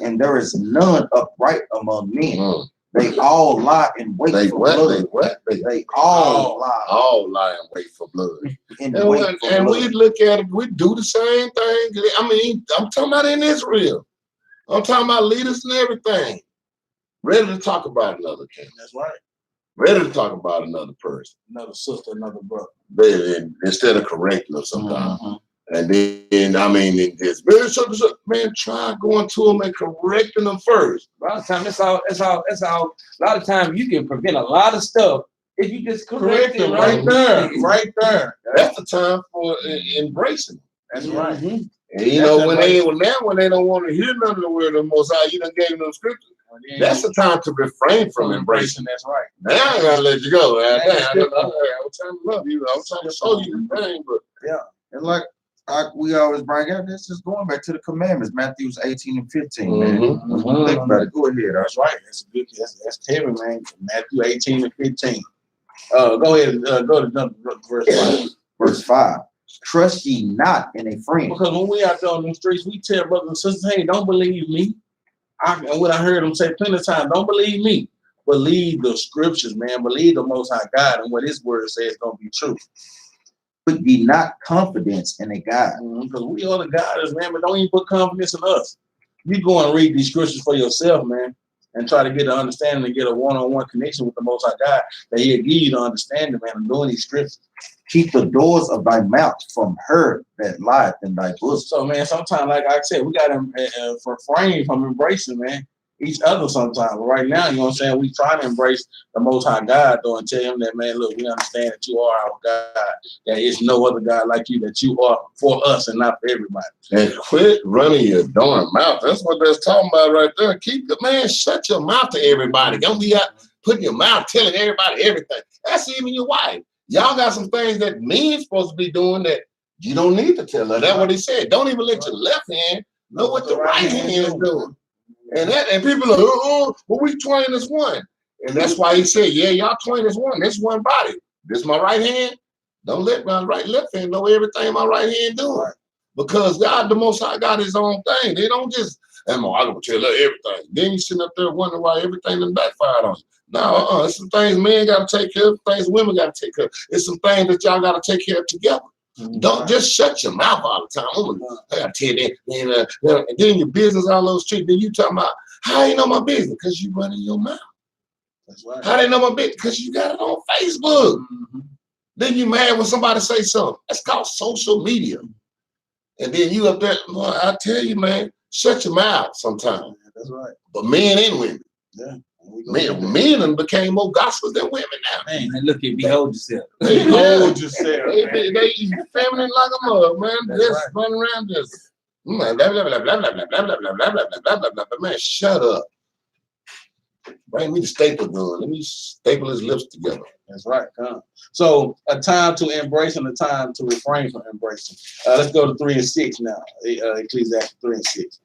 and there is none upright among men. Mm. They all lie in wait They for what? blood. They what? They all lie all lie and wait for blood. in And, wait for and we blood. look at it, we do the same thing. I mean, I'm talking about in Israel. I'm talking about leaders and everything. Ready to talk about another king. That's right. Ready to talk about another person. Another sister, another brother. Instead of correcting them sometimes. Mhm. And then, I mean, it's man, try going to them and correcting them first. A lot of times, that's all. A lot of times, you can prevent a lot of stuff if you just correct Correct it them right there. Right there. That's the time for embracing. That's right. Mhm. And you know, when they don't want to hear none of the word of the Most High, you done gave them the scripture. That's the time to refrain from embracing. That's right. Now I gotta let you go. Yeah, I was trying to love you. I was trying to show you the thing, but And like we always bring out, this is going back to the commandments, Matthews 18 and 15, man. Mhm. When you think about it, go ahead. That's right. That's good. That's heavy, man. Matthew 18 and 15. Go ahead and go to verse 5. Verse 5. Trust ye not in a friend. Because when we out there on the streets, we tell brothers and sisters, hey, don't believe me. And what I heard them say plenty of times, don't believe me. Believe the scriptures, man. Believe the Most High God and what his word says is going to be true. Put ye not confidence in a God. Because we are the goddess, man, but don't even put confidence in us. You go and read these scriptures for yourself, man, and try to get an understanding and get a one-on-one connection with the Most High God, that he'll give you the understanding, man, of doing these scriptures. Keep the doors of thy mouth from her that lieth in thy bosom. So, man, sometimes, like I said, we got to refrain from embracing, man, each other sometimes. But right now, you know what I'm saying, we try to embrace the Most High God, though, and tell him that, man, look, we understand that you are our God, that there's no other God like you, that you are for us and not for everybody. and quit running your darn mouth. That's what they're talking about right there. Keep the man, shut your mouth to everybody. Don't be out putting your mouth telling everybody everything. That's even your wife. Y'all got some things that men's supposed to be doing that you don't need to tell her. That's what he said. Don't even let your left hand know what the right hand is doing. And people are, well, we twain is one. And that's why he said, yeah, y'all twain is one. This one body. This my right hand. Don't let my left hand know everything my right hand doing. Because God, the Most High, got his own thing. They don't just, I'm going to tell her everything. Then you sitting up there wondering why everything done backfired on you. No, it's some things men got to take care of, things women got to take care of. It's some things that y'all got to take care of together. Don't just shut your mouth all the time. I got to tell you that. And then your business all those streets. Then you talking about, how you know my business? Because you running your mouth. That's right. How they know my business? Because you got it on Facebook. Mm-hmm. Then you mad when somebody say something. That's called social media. And then you up there, well, I tell you, man, shut your mouth sometimes. That's right. But men and women. Yeah. Men done became more gospel than women now. Man, look at behold yourself. Behold yourself. They feminine like a mug, man. That's Just right. running around just blah, blah, blah, blah, blah, blah, blah, blah, blah, blah, blah, blah, blah, blah, blah. Man, shut up. Bring me the staple gun. Let me staple his lips together. That's right. So a time to embrace and a time to refrain from embracing. Let's go to 3 and 6 now. Ecclesiastes 3 and 6.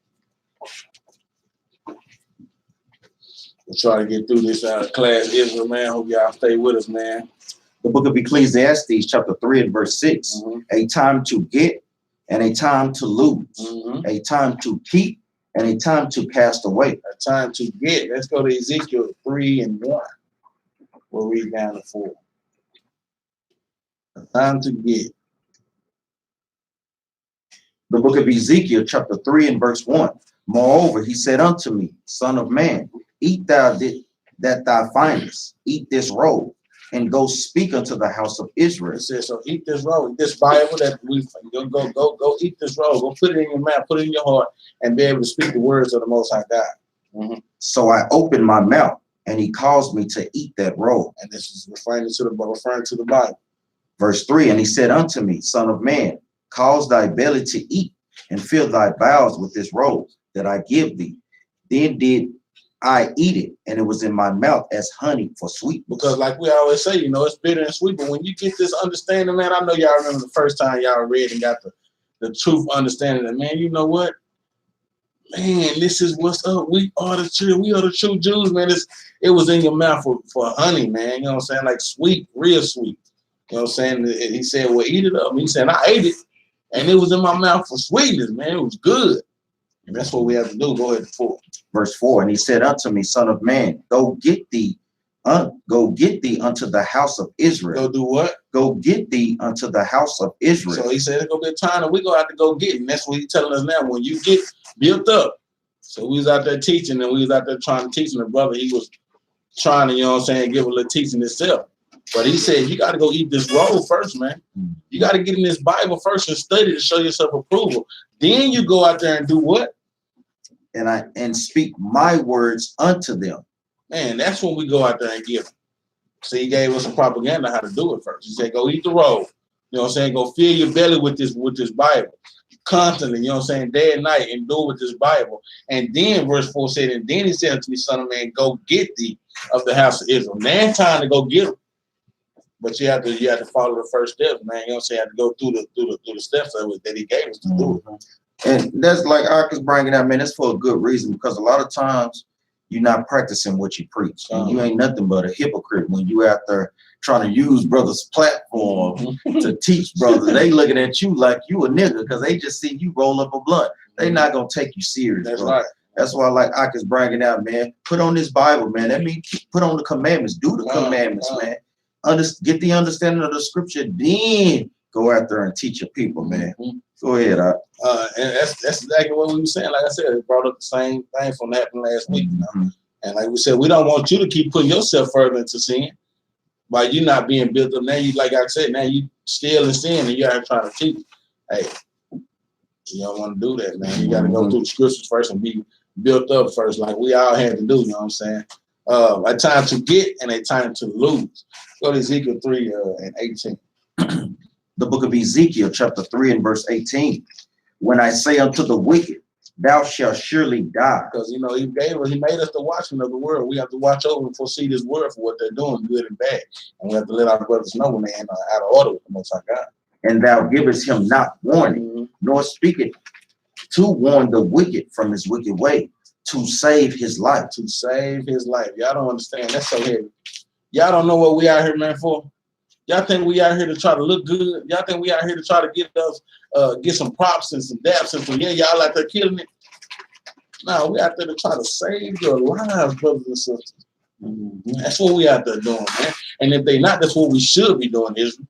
We'll try to get through this class, Israel, man. Hope y'all stay with us, man. The book of Ecclesiastes, chapter 3 and verse 6. Mm-hmm. A time to get and a time to lose. Mm-hmm. A time to keep and a time to cast away. A time to get. Let's go to Ezekiel 3 and 1. We'll read down to 4. Time to get. The book of Ezekiel, chapter 3 and verse 1. Moreover, he said unto me, Son of man, eat thou that thou findest, eat this roll, and go speak unto the house of Israel. It says, so eat this roll, eat this Bible that we go eat this roll, go put it in your mouth, put it in your heart, and be able to speak the words of the Most High God. Mm-hmm. So I opened my mouth, and he caused me to eat that roll. And this is referring to the Bible. Verse 3, and he said unto me, Son of man, cause thy belly to eat, and fill thy bowels with this roll that I give thee. Then did I eat it, and it was in my mouth as honey for sweet. Because like we always say, you know, it's bitter and sweet, but when you get this understanding, man, I know y'all remember the first time y'all read and got the truth understanding that, man, you know what? Man, this is what's up. We are the true Jews, man. It was in your mouth for honey, man. You know what I'm saying? Like sweet, real sweet. You know what I'm saying? He said, well, eat it up. He said, I ate it, and it was in my mouth for sweetness, man. It was good. And that's what we have to do. Go ahead, 4. Verse 4, and he said unto me, Son of man, go get thee unto the house of Israel. Go do what? Go get thee unto the house of Israel. So he said, it's going to be a time that we go out to go get. And that's what he's telling us now. When you get built up. So we was out there teaching, and we was out there trying to teach. And the brother, he was trying to, you know what I'm saying, give a little teaching himself. But he said, you got to go eat this roll first, man. You got to get in this Bible first and study to show yourself approval. Then you go out there and do what? And speak my words unto them. Man, that's when we go out there and give them. So he gave us some propaganda how to do it first. He said, go eat the roll. You know what I'm saying? Go fill your belly with this Bible. Constantly, you know what I'm saying? Day and night, and do it with this Bible. And then verse 4 said, and then he said unto me, Son of man, go get thee of the house of Israel. Now it's time to go get them. But you have to follow the first steps, man. You know what I'm saying? You have to go through the steps that he gave us to do it. And that's like Arcus bringing out, man, that's for a good reason, because a lot of times you're not practicing what you preach. And you ain't nothing but a hypocrite when you out there trying to use brothers' platform to teach brothers. They looking at you like you a nigga because they just see you roll up a blunt. They not going to take you serious. That's bro. right. That's why I like Arcus bringing out, man. Put on this Bible, man. That means put on the commandments. Do the commandments, man. Get the understanding of the scripture, then go out there and teach your people, man. Go ahead, and that's exactly what we were saying. Like I said, it brought up the same thing from that happened last week. You know? And like we said, we don't want you to keep putting yourself further into sin by you not being built up. Now you, like I said, now you still in sin and you're trying to teach. Hey, you don't want to do that, man. You got to go through the scriptures first and be built up first, like we all had to do. You know what I'm saying? A time to get and a time to lose. Go to Ezekiel 3 and 18. The book of Ezekiel, chapter 3 and verse 18. When I say unto the wicked, thou shalt surely die. Because, you know, he made us the watchman of the world. We have to watch over and foresee this world for what they're doing, good and bad. And we have to let our brothers know when they're out of order with the Most High God. And thou givest him not warning, nor speaketh to warn the wicked from his wicked way, to save his life. To save his life. Y'all don't understand. That's so heavy. Y'all don't know what we out here, man, for. Y'all think we out here to try to look good? Y'all think we out here to try to get us, get some props and some daps and some, yeah, y'all out there killing it? No, we out there to try to save your lives, brothers and sisters. That's what we out there doing, man. And if they not, that's what we should be doing, Israel.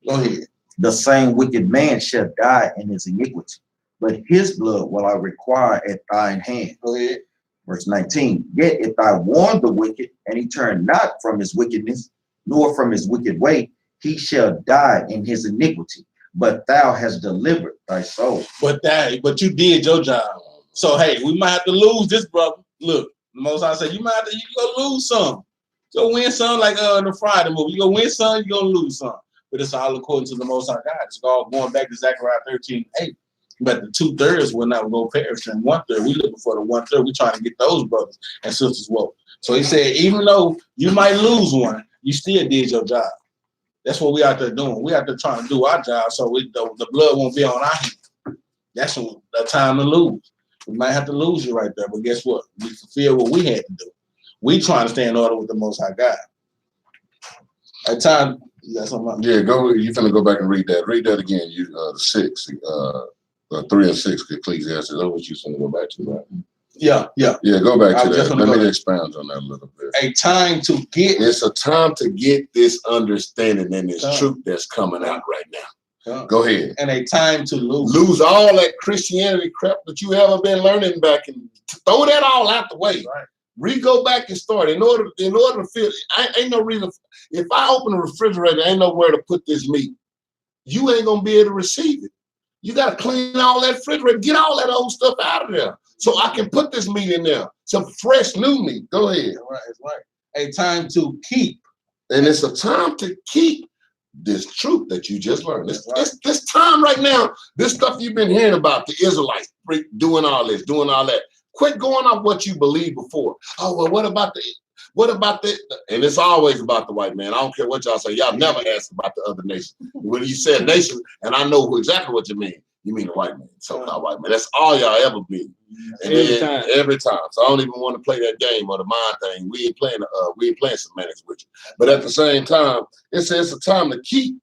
Go ahead. The same wicked man shall die in his iniquity, but his blood will I require at thine hand. Go ahead. Verse 19. Yet if I warn the wicked, and he turn not from his wickedness, nor from his wicked way, he shall die in his iniquity. But thou hast delivered thy soul. But you did your job. So hey, we might have to lose this, brother. Look, the Most High said you go lose some. Go win some, like the Friday movie. You go win some, you gonna lose some. But it's all according to the Most High God. It's all going back to Zechariah 13:8. But the 2/3 will not go perish, and 1/3. We looking for the 1/3. We trying to get those brothers and sisters woke. So he said, even though you might lose one, you still did your job. That's what we out there doing. We out there trying to do our job, so the blood won't be on our hands. That's the time to lose. We might have to lose you right there, but guess what? We fulfill what we had to do. We trying to stay in order with the Most High God. At time, you got something? Yeah, you're gonna go back and read that. Read that again. The 6, 3 and 6, Ecclesiastes. That's what you're gonna go back to, right? Yeah. Yeah, go back I to was just that. gonna Let go me expound on that a little bit. A time to get. It's a time to get this understanding and this Come. truth that's coming out right now. Come. Go ahead. And a time to lose. Lose all that Christianity crap that you ever been learning back and throw that all out the way. Right. Go back and start. In order to feel, ain't no reason. If I open the refrigerator, ain't nowhere to put this meat. You ain't gonna be able to receive it. You gotta clean all that refrigerator, get all that old stuff out of there, so I can put this meat in there. Some fresh new meat. Go ahead. That's right. A time to keep. And it's a time to keep this truth that you just learned. That's This time right now, this stuff you've been hearing about, the Israelites doing all this, doing all that. Quit going off what you believed before. Oh, well, what about the, and it's always about the white man. I don't care what y'all say. Y'all never asked about the other nation. When you said nation, and I know exactly what you mean the white man, so-called white man. That's all y'all ever been. And every time. So I don't even want to play that game or the mind thing. We ain't playing semantics with you. But at the same time, it's a time to keep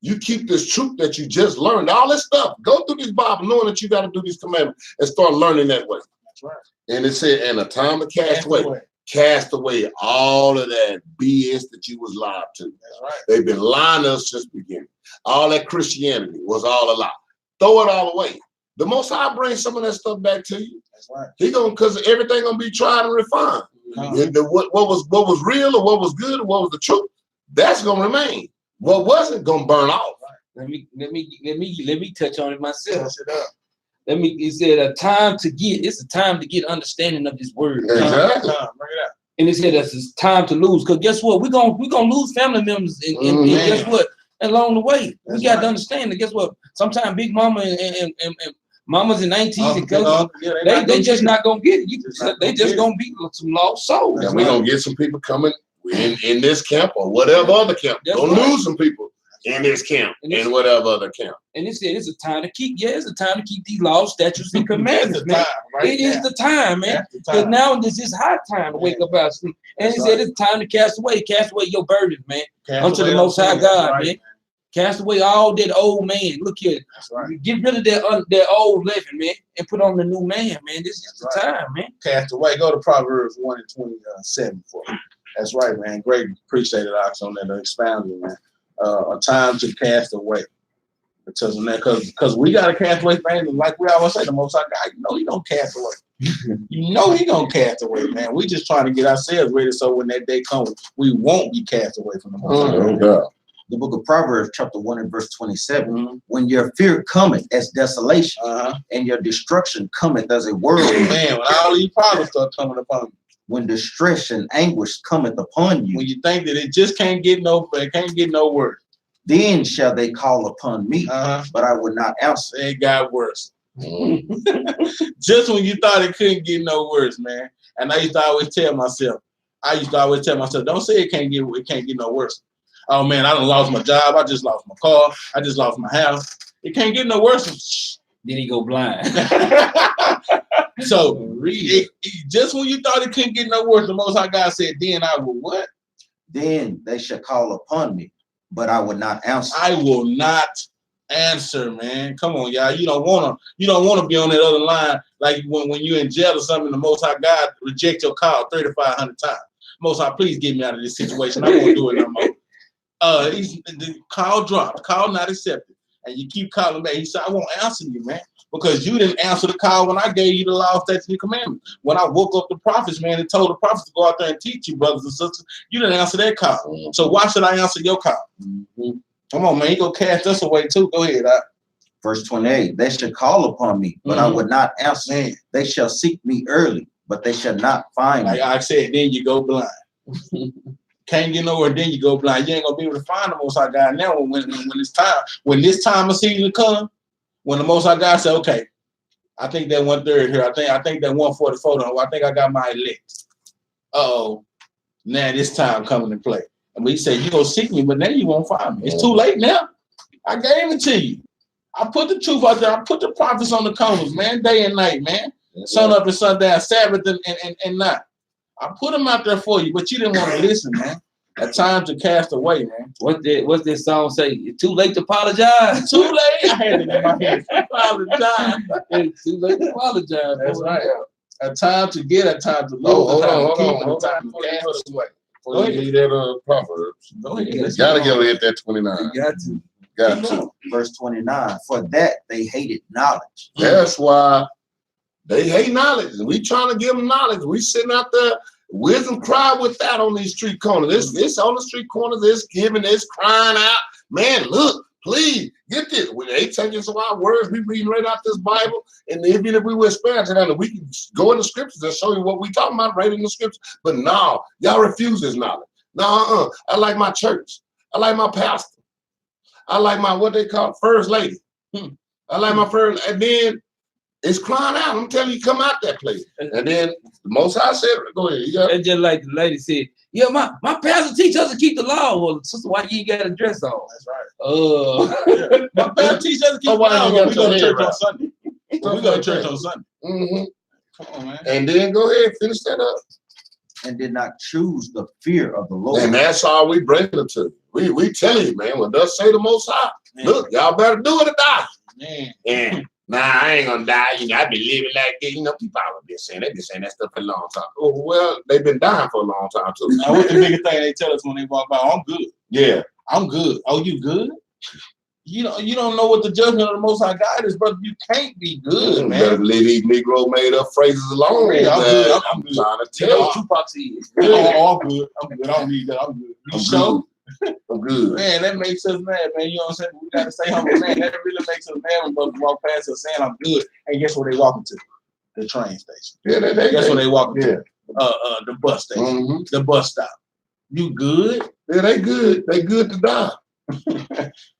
this truth that you just learned. All this stuff. Go through this Bible knowing that you got to do these commandments and start learning that way. That's right. And it said, and a time to cast away. Cast away all of that BS that you was lied to. That's right. They've been lying to us since the beginning. All that Christianity was all a lie. Throw it all away. The Most High bring some of that stuff back to you. That's right. He because everything gonna be tried and refined. And what was real or what was good or what was the truth, that's gonna remain. What wasn't gonna burn off. Let me touch on it myself. Touch it up. He said it's a time to get understanding of this word. Exactly. Bring it out. And it said it's time to lose. Because guess what? We're gonna lose family members and guess what? Along the way. We got to understand that guess what? Sometimes big mama and mamas and aunties and cousins, they just not gonna get it. They just gonna be some lost souls. And we're gonna get some people coming in this camp or whatever other camp. Gonna lose some people in this camp, in whatever other camp. And it said it's a time to keep, it's a time to keep these laws, statutes, and commandments, man. It is the time, man. Because now this is high time to wake up out of sleep. And it said it's time to cast away your burdens, man. Unto the Most High God, man. Cast away all that old man. Look here. Get rid of that old living, man, and put on the new man, man. This is the time, man. Cast away. Go to Proverbs 1:27 for me. That's right, man. Great. Appreciate it, Ox, on that expounding, man. A time to cast away. Because we got to cast away things. Like we always say, the Most High God, he don't cast away. He don't cast away, man. We just trying to get ourselves ready so when that day comes, we won't be cast away from the Most High God. The book of Proverbs, chapter 1 and verse 27. When your fear cometh as desolation, and your destruction cometh as a whirlwind. Man, when all these problems start coming upon you. When distress and anguish cometh upon you. When you think that it just can't get no worse. Then shall they call upon me, but I would not answer. It got worse. Just when you thought it couldn't get no worse, man. And I used to always tell myself, don't say it can't get no worse. Oh man, I done lost my job. I just lost my car. I just lost my house. It can't get no worse. Then he go blind. So just when you thought it couldn't get no worse, the Most High God said, then I will what? Then they shall call upon me, but I will not answer. I will not answer, man. Come on, y'all. You don't wanna be on that other line like when you're in jail or something, the Most High God reject your call 3,500 times. Most High, please get me out of this situation. I won't do it no more. The call dropped, call not accepted, and you keep calling back. He said, I won't answer you, man, because you didn't answer the call when I gave you the law, statutes, and commandments. When I woke up the prophets, man, and told the prophets to go out there and teach you, brothers and sisters, you didn't answer that call. So why should I answer your call? Come on, man, you gonna cast us away too. Go ahead. Verse 28, they shall call upon me, but I would not answer. Man. They shall seek me early, but they shall not find me. Like I said, then you go blind. Can't get nowhere, then you go blind. You ain't gonna be able to find the Most High God now when it's time. When this time of season come, when the Most High God say, okay, I think that 1/3 here. I think that 144. I think I got my elect. Now this time coming to play. And we say you gonna seek me, but then you won't find me. It's too late now. I gave it to you. I put the truth out there. I put the prophets on the corners, man, day and night, man. Sun up and sundown, Sabbath and night. I put them out there for you, but you didn't want to listen, man. A time to cast away, man. What's this song say? It's too late to apologize. Too late. I had it in my head. Apologize. It's too late to apologize. That's right. A time to get, a time to lose, Oh, a time to hold keep, on, and a hold time on. to Before you cast go to- away. before you leave that Proverbs. Go ahead. You Let's Gotta keep go going. hit that 29. You got to. Got Keep to. going. verse 29. For that they hated knowledge. That's why they hate knowledge. We trying to give them knowledge. We sitting out there, wisdom cry without on these street corners. It's on the street corners. It's giving. It's crying out. Man, look, please get this. When they taking some of our words, we reading right out this Bible, and even if we were experience it, we can go in the scriptures and show you what we talking about right in the scriptures. But no, y'all refuse this knowledge. No, I like my church. I like my pastor. I like my what they call first lady. I like my first, and then it's crying out. I'm telling you, come out that place. And then the Most High said, "Go ahead." You got It's just like the lady said, yeah, my pastor teach us to keep the law. Well, sister, why you ain't got a dress on? That's right. My pastor teaches us to keep Oh, why out, you but got we go to your church head on Sunday. We go to church on Sunday. hmm Come on, man. And then go ahead, finish that up. And did not choose the fear of the Lord. And that's all we bring it to. We tell you, man, when thus say the Most High, look, y'all better do it or die. Man. Yeah. Nah, I ain't gonna die. I be living like this. People have been saying that stuff for a long time. Oh, well, they've been dying for a long time too. Now, what's the biggest thing they tell us when they walk by? I'm good. Yeah. I'm good. Oh, you good? You don't know what the judgment of the Most High God is, brother. You can't be good, man. Better leave these Negro made up phrases alone. Yeah, I'm man. good. I'm good. trying to You tell know you. what Tupac is. Oh, I'm good. I'm good. I don't need that. I'm good. You I'm sure? I'm good. Man, that makes us mad, man. You know what I'm saying? We gotta stay humble, man. That really makes us mad when brothers walk past us saying I'm good. And guess where they walking to? The train station. Yeah, Guess where they walking yeah. to? The bus station. Mm-hmm. The bus stop. You good? Yeah, they good. They good to die.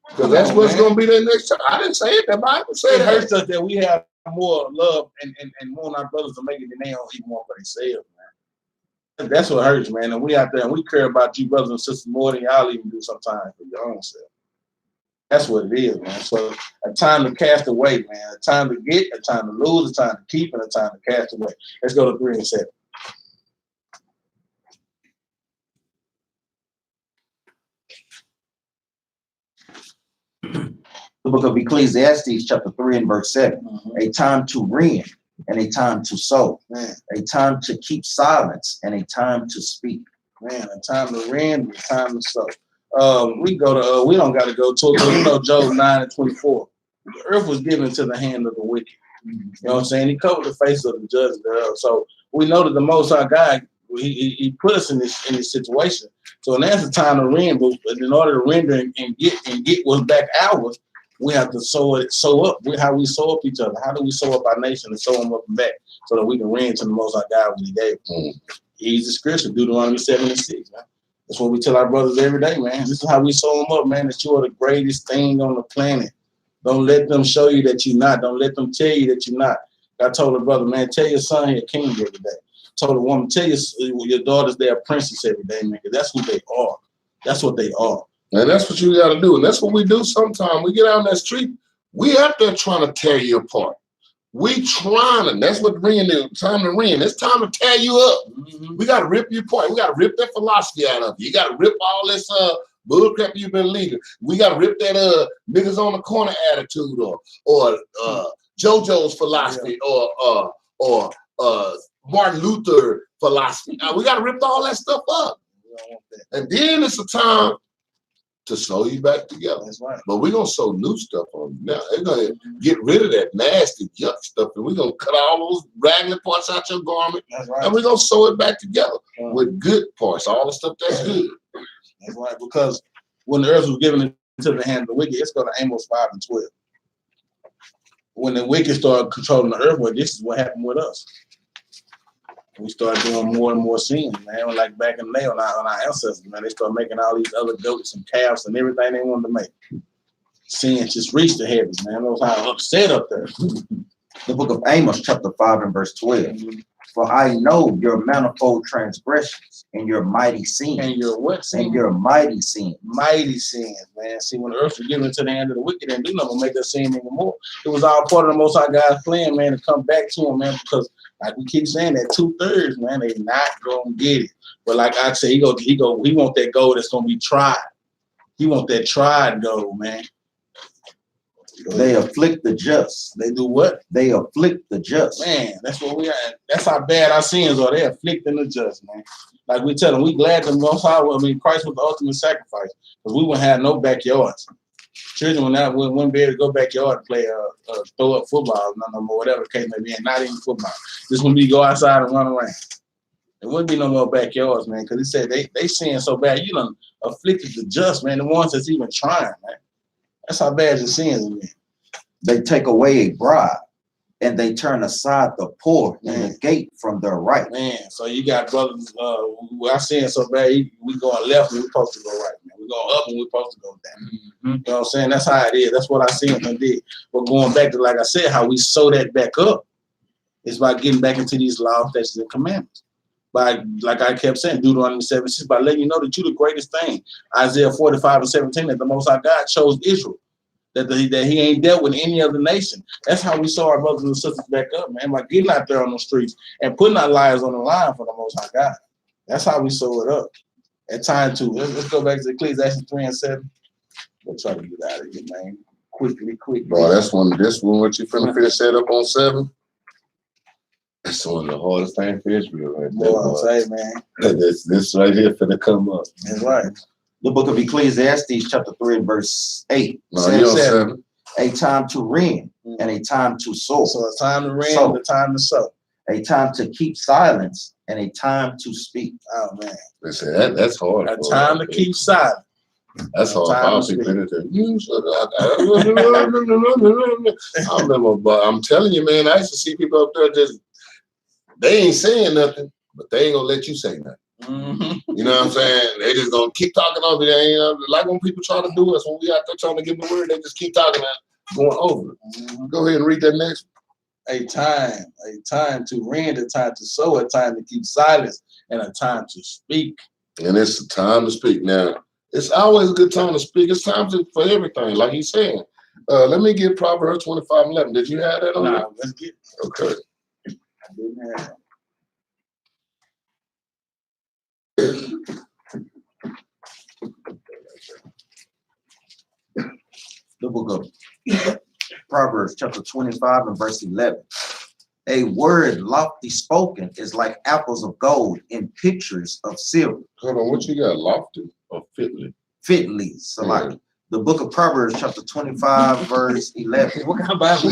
Because that's on, what's man. gonna be their next time. I didn't say it. The Bible said It that. hurts us that we have more love and want our brothers to make it than they don't even want for themselves, man. That's what hurts, man. And we out there and we care about you brothers and sisters more than y'all even do sometimes for your own self. That's what it is, man. So a time to cast away, man. A time to get, a time to lose, a time to keep, and a time to cast away. Let's go to 3 and 7. The book of Ecclesiastes, chapter 3 and verse 7. A time to rend and a time to sow. Man, A time to keep silence and a time to speak. man, a time to rend, a time to sow. We go to we don't gotta go to it. Job 9 and 24. The earth was given to the hand of the wicked. You know what I'm saying? He covered the face of the judge thereof. So we know that the Most High God, he put us in this situation. So that's the time to rend. But in order to render and get what's back ours, we have to sow up. How we sow up each other. How do we sow up our nation and sow them up and back so that we can rend to the Most High God what He gave? He's the scripture, Deuteronomy 7 and 6, man. That's what we tell our brothers every day, man. This is how we sow them up, man. That you are the greatest thing on the planet. Don't let them show you that you're not. Don't let them tell you that you're not. I told a brother, man, tell your son you're a king every day. Told a woman, tell your daughters they're a princess every day, man, because that's who they are. That's what they are. And that's what you got to do. And that's what we do sometimes. We get out on that street, we out there trying to tear you apart. We trying to, that's what ring is, time to ring. It's time to tear you up. Mm-hmm. We got to rip you apart. We got to rip that philosophy out of you. You got to rip all this bull crap you've been leading. We got to rip that niggas on the corner attitude or JoJo's philosophy or Martin Luther philosophy. We got to rip all that stuff up. And then it's a time to sew you back together. That's right. But we're going to sew new stuff on you now. They're going to get rid of that nasty yuck stuff, and we're going to cut all those raggedy parts out your garment, That's right. and we're going to sew it back together with good parts, all the stuff that's good. That's right. Because when the earth was given into the hand of the wicked, it's going to Amos 5 and 12. When the wicked started controlling the earth, well, this is what happened with us. We started doing more and more sins, man. Like back in the day on our ancestors, man, they started making all these other goats and calves and everything they wanted to make. Sin just reached the heavens, man. Those how upset up there. The book of Amos, chapter 5 and verse 12. For I know your manifold transgressions and your mighty sins. And your what sin? And your mighty sins. Mighty sins, man. See, when the earth was given into the hand of the wicked, and do nothing to make us sin anymore. It was all part of the Most High God's plan, man, to come back to him, man, because like we keep saying that 2/3, man, they not gonna get it. But like I say, he want that gold that's gonna be tried. He want that tried gold, man. They afflict the just. They do what? They afflict the just. Man, that's what we are. That's how bad our sins are. They're afflicting the just, man. Like we tell them, we glad them Most High. I mean, Christ was the ultimate sacrifice because we wouldn't have no backyards. Children wouldn't be able to go backyard and play throw up football, no more, whatever the case may be, and not even football. This when we go outside and run around. There wouldn't be no more backyards, man, because he said they sin so bad. You done afflicted the just, man, the ones that's even trying, man. That's how bad your sins are, man. They take away a bribe, and they turn aside the poor and the gate from their right. Man, so you got brothers, our sin so bad, we going left and we're supposed to go right, man. We're going up and we're supposed to go down. You know what I'm saying? That's how it is. That's what our sin did. But going back to, like I said, how we sew that back up is by getting back into these laws, statutes, and commandments. By, like I kept saying, Deuteronomy 7:6, by letting you know that you're the greatest thing. Isaiah 45:17, that the Most High God chose Israel. That he ain't dealt with any other nation. That's how we saw our brothers and sisters back up, man. By getting out there on the streets and putting our lives on the line for the Most High God. That's how we sew it up. At time two. Let's go back to Ecclesiastes 3:7. We'll try to get out of here, man. Quickly. Bro, this one what you finna finish set up on 7? That's one of the hardest things for Israel right there. What I'm saying, man. This right here finna come up. That's right. The book of Ecclesiastes, chapter 3, verse 8. No, you on 7. A time to reign and a time to sow. So a time to reign and a time to sow. A time to keep silence and a time to speak. Oh, man. They say that's hard. A time to keep silent. That's hard. Time to I remember, but I'm telling you, man, I used to see people up there just, they ain't saying nothing, but they ain't gonna let you say nothing. You know what I'm saying? They just gonna keep talking over it. They ain't like when people try to do us when we out there trying to give them the word, they just keep talking going over it. Go ahead and read that next. A time to reign, a time to sow, a time to keep silence, and a time to speak. And it's a time to speak. Now, it's always a good time to speak. It's time for everything, like he's saying. Let me get Proverbs 25:11. Did you have that on there? Let's get it. Okay. I didn't have The book of Proverbs, chapter 25 and verse 11. A word lofty spoken is like apples of gold in pictures of silver. Hold on, what you got? Lofty or fitly? Fitly. So like the book of Proverbs, chapter 25, verse 11. What kind of Bible?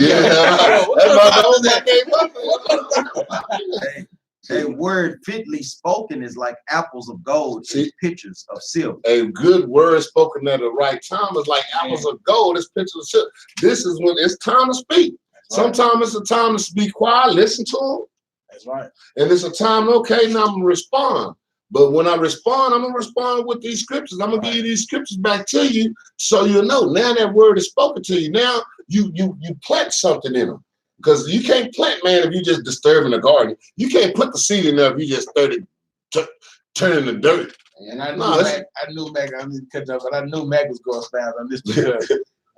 A word fitly spoken is like apples of gold in pictures of silver. A good word spoken at the right time is like apples of gold. It's pictures of silver. This is when it's time to speak. Sometimes it's a time to be quiet, listen to them. That's right. And it's a time, okay, now I'm gonna respond. But when I respond, I'm gonna respond with these scriptures. I'm gonna give you these scriptures back to you so you know. Now that word is spoken to you. Now you plant something in them. Because you can't plant, man, if you just disturbing the garden. You can't put the seed in there if you just turning the dirt. And I knew Mac, I didn't catch up, but I knew Mac was going to stand on this because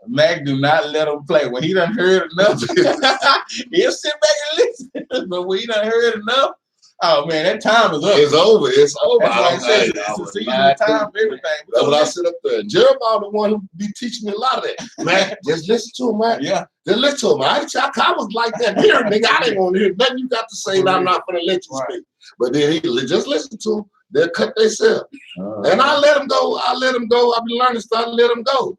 Mac do not let him play. When he done heard enough, he'll sit back and listen. But when he done heard enough, oh man, that time is up. It's over. It's over. That's why I said it's a season of time for everything. That's what I sit up there. Jeremiah the one who be teaching me a lot of that. Man, just listen to him, man. Yeah. Just listen to him. I was like that here, nigga. I didn't want to hear nothing you got to say, and I'm not gonna let you speak. But then he just listen to him. They'll cut themselves. And I let them go. I've been learning stuff. I let them go.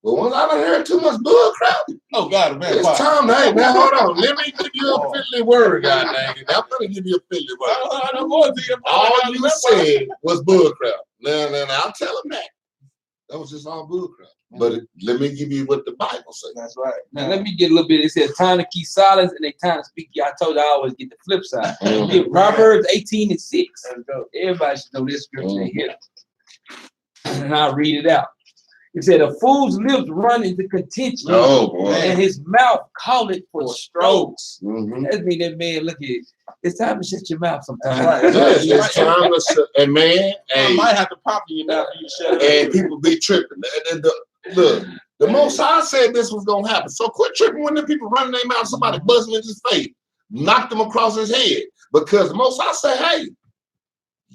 But once I done heard too much bull crap, oh God, man, it's time. Hey, man, hold on. Let me give you a fiddly word, God dang it. I'm gonna give you a fiddly word. All you said was bull crap. Now, I'll tell him that. That was just all bull crap. But let me give you what the Bible says. That's right. Now let me get a little bit. It says time to keep silence and a time to speak. I told you I always get the flip side. Proverbs 18:6. Everybody should know this scripture here. And I'll read it out. It said, a fool's lips run into contention, and his mouth calleth for strokes. That means that man, look at it. It's time to shut your mouth sometimes. Right. It's time to shut. And man, I might have to pop in your mouth for you to shut up. And people be tripping. Look, the Most High said this was gonna happen. So quit tripping when the people running their mouth, somebody buzzing in his face, knocked him across his head. Because the Most High said, hey,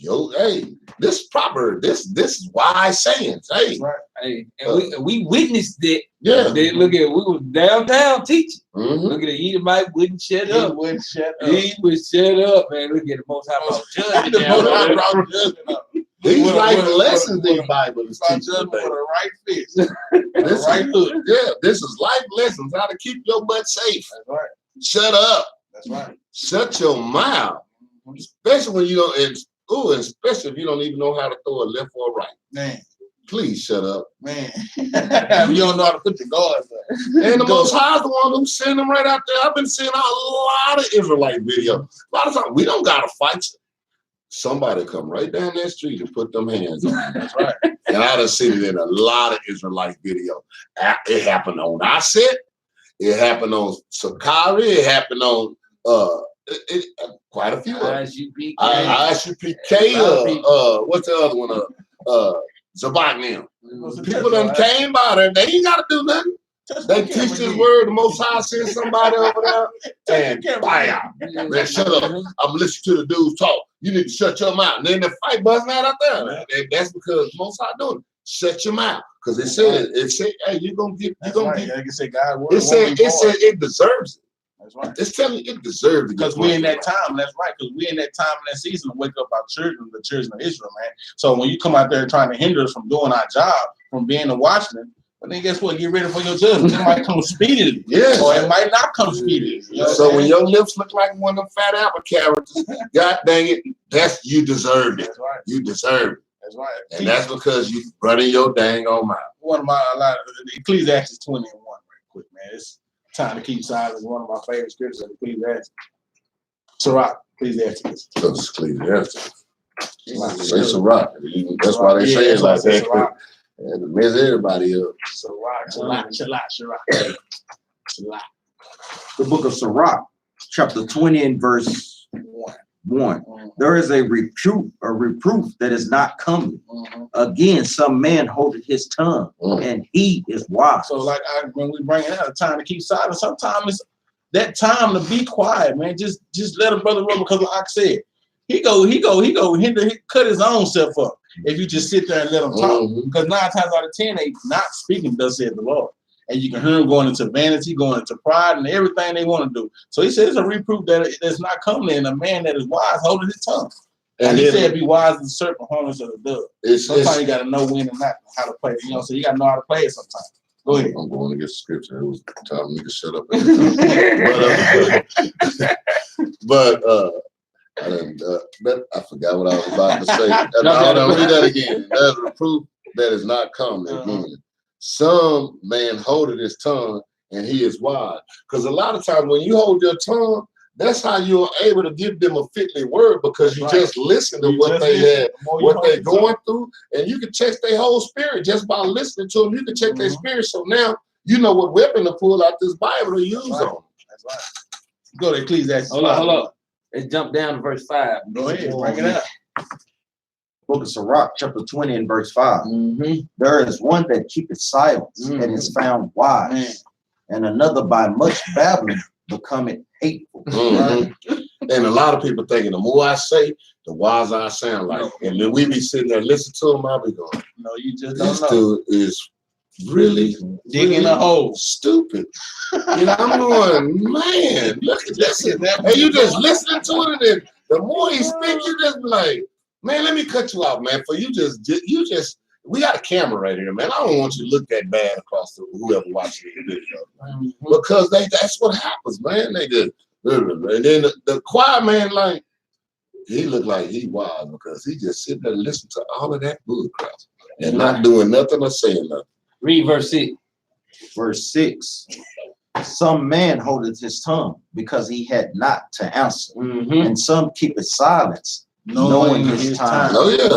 yo, hey, this proper, this is wise sayings. Hey, Right. Hey, and we witnessed that. yeah. They look at we was downtown teaching. Mhm. Look at the Edomite wouldn't shut He up. wouldn't shut up. He would shut up, man. Look at the Most High brought judgment The down Most High on brought them. judgment up. These What a- life what a- lessons what a- the Bible is Brought teaching judgment with today. a right fist. This right is, hook. yeah, this is life lessons, how to keep your butt safe. That's right. Shut up. That's right. Shut your mouth. Especially when you don't, and especially if you don't even know how to throw a left or a right. Man, Please shut up. man. You don't know how to put the guards up. And the Most High is the one who's sending them right out there. I've been seeing a lot of Israelite videos. A lot of times we don't gotta fight. Somebody come right down that street and put them hands on them. That's right. And I done seen it in a lot of Israelite videos. It happened on Aset. It happened on Sakari. It happened on quite a few of them. ISUPK. ISUPK. What's the other one? Zabak now. People done came by there. They ain't gotta do nothing. They teach this word. The Most High send somebody over there and bam. Man, shut up. I'm listening to the dudes talk. You need to shut your mouth. And then the fight buzzing out there. And that's because Most High doing it. Shut your mouth. Because it said, hey, you're gonna get, That's right. Like I said, God, it said it deserves it. That's right. It's telling you it deserves it. Because we're in that time, that's right. Because we're in that time and that season to wake up our children, the children of Israel, man. So when you come out there trying to hinder us from doing our job, from being a watchman, but then guess what? Get ready for your judgment. It might come speedily. Yes. Or it might not come speedily. You know what So I'm when saying? your lips look like one of them fat apple carrots, God dang it, that's you deserved it. That's right. You deserved it. That's right. And that's because you running your dang on mouth. One of my Ecclesiastes 20:1, right quick, man. It's time to keep silence. One of my favorite scriptures in Ecclesiastes. Sirach, Ecclesiastes. Because Ecclesiastes. Sirach. Say Sirach. That's why they say it like that. Sirach. And it mess everybody up. Sirach. The book of Sirach, chapter 20 and verse 1. There is a reproof that is not coming. Again, some man holdeth his tongue, and he is wise. So like when we bring it out, the time to keep silent, sometimes it's that time to be quiet, man. Just let a brother run, because like I said, he cut his own self up if you just sit there and let him talk. Because 9 times out of 10, they not speaking, thus saith the Lord. And you can hear them going into vanity, going into pride, and everything they want to do. So he said it's a reproof that it's not coming in a man that is wise holding his tongue. And he said, be wise as a serpent, harmless as a dove. Sometimes you got to know when and not how to play it. You know, so you got to know how to play it sometimes. Go ahead. I'm going to get scripture. It was telling me to shut up. But I forgot what I was about to say. I'll read that again. There's a proof that is not coming again. Some man holdeth his tongue, and he is wise. Because a lot of times when you hold your tongue, that's how you're able to give them a fitly word, because you just listen to what they have, what they're going through, and you can check their whole spirit just by listening to them. You can check their spirit. So now you know what weapon to pull out this Bible to use on. That's right. Go to Ecclesiastes. Hold up. Let's jump down to verse 5. Go ahead. Bring it up. Book of Sirach, chapter 20 and verse 5. There is one that keepeth silence and is found wise, and another by much babbling becometh hateful. And a lot of people thinking the more I say, the wiser I sound like. And then we be sitting there listening to them, I'll be going, No, you just this don't know. dude is really Digging a hole. stupid. You know, I'm going, man, look at this. And you just listening to it, and the more he speaks, you just be like, man, let me cut you off, man. For you just, we got a camera right here, man. I don't want you to look that bad across to whoever watching the video. Because that's what happens, man. They just, and then the choir man, like, he looked like he wise, because he just sitting there listening to all of that bull crap and not doing nothing or saying nothing. Read verse 6. Verse 6. Some man holdeth his tongue, because he had not to answer, and some keepeth silence, knowing his time. Oh yeah,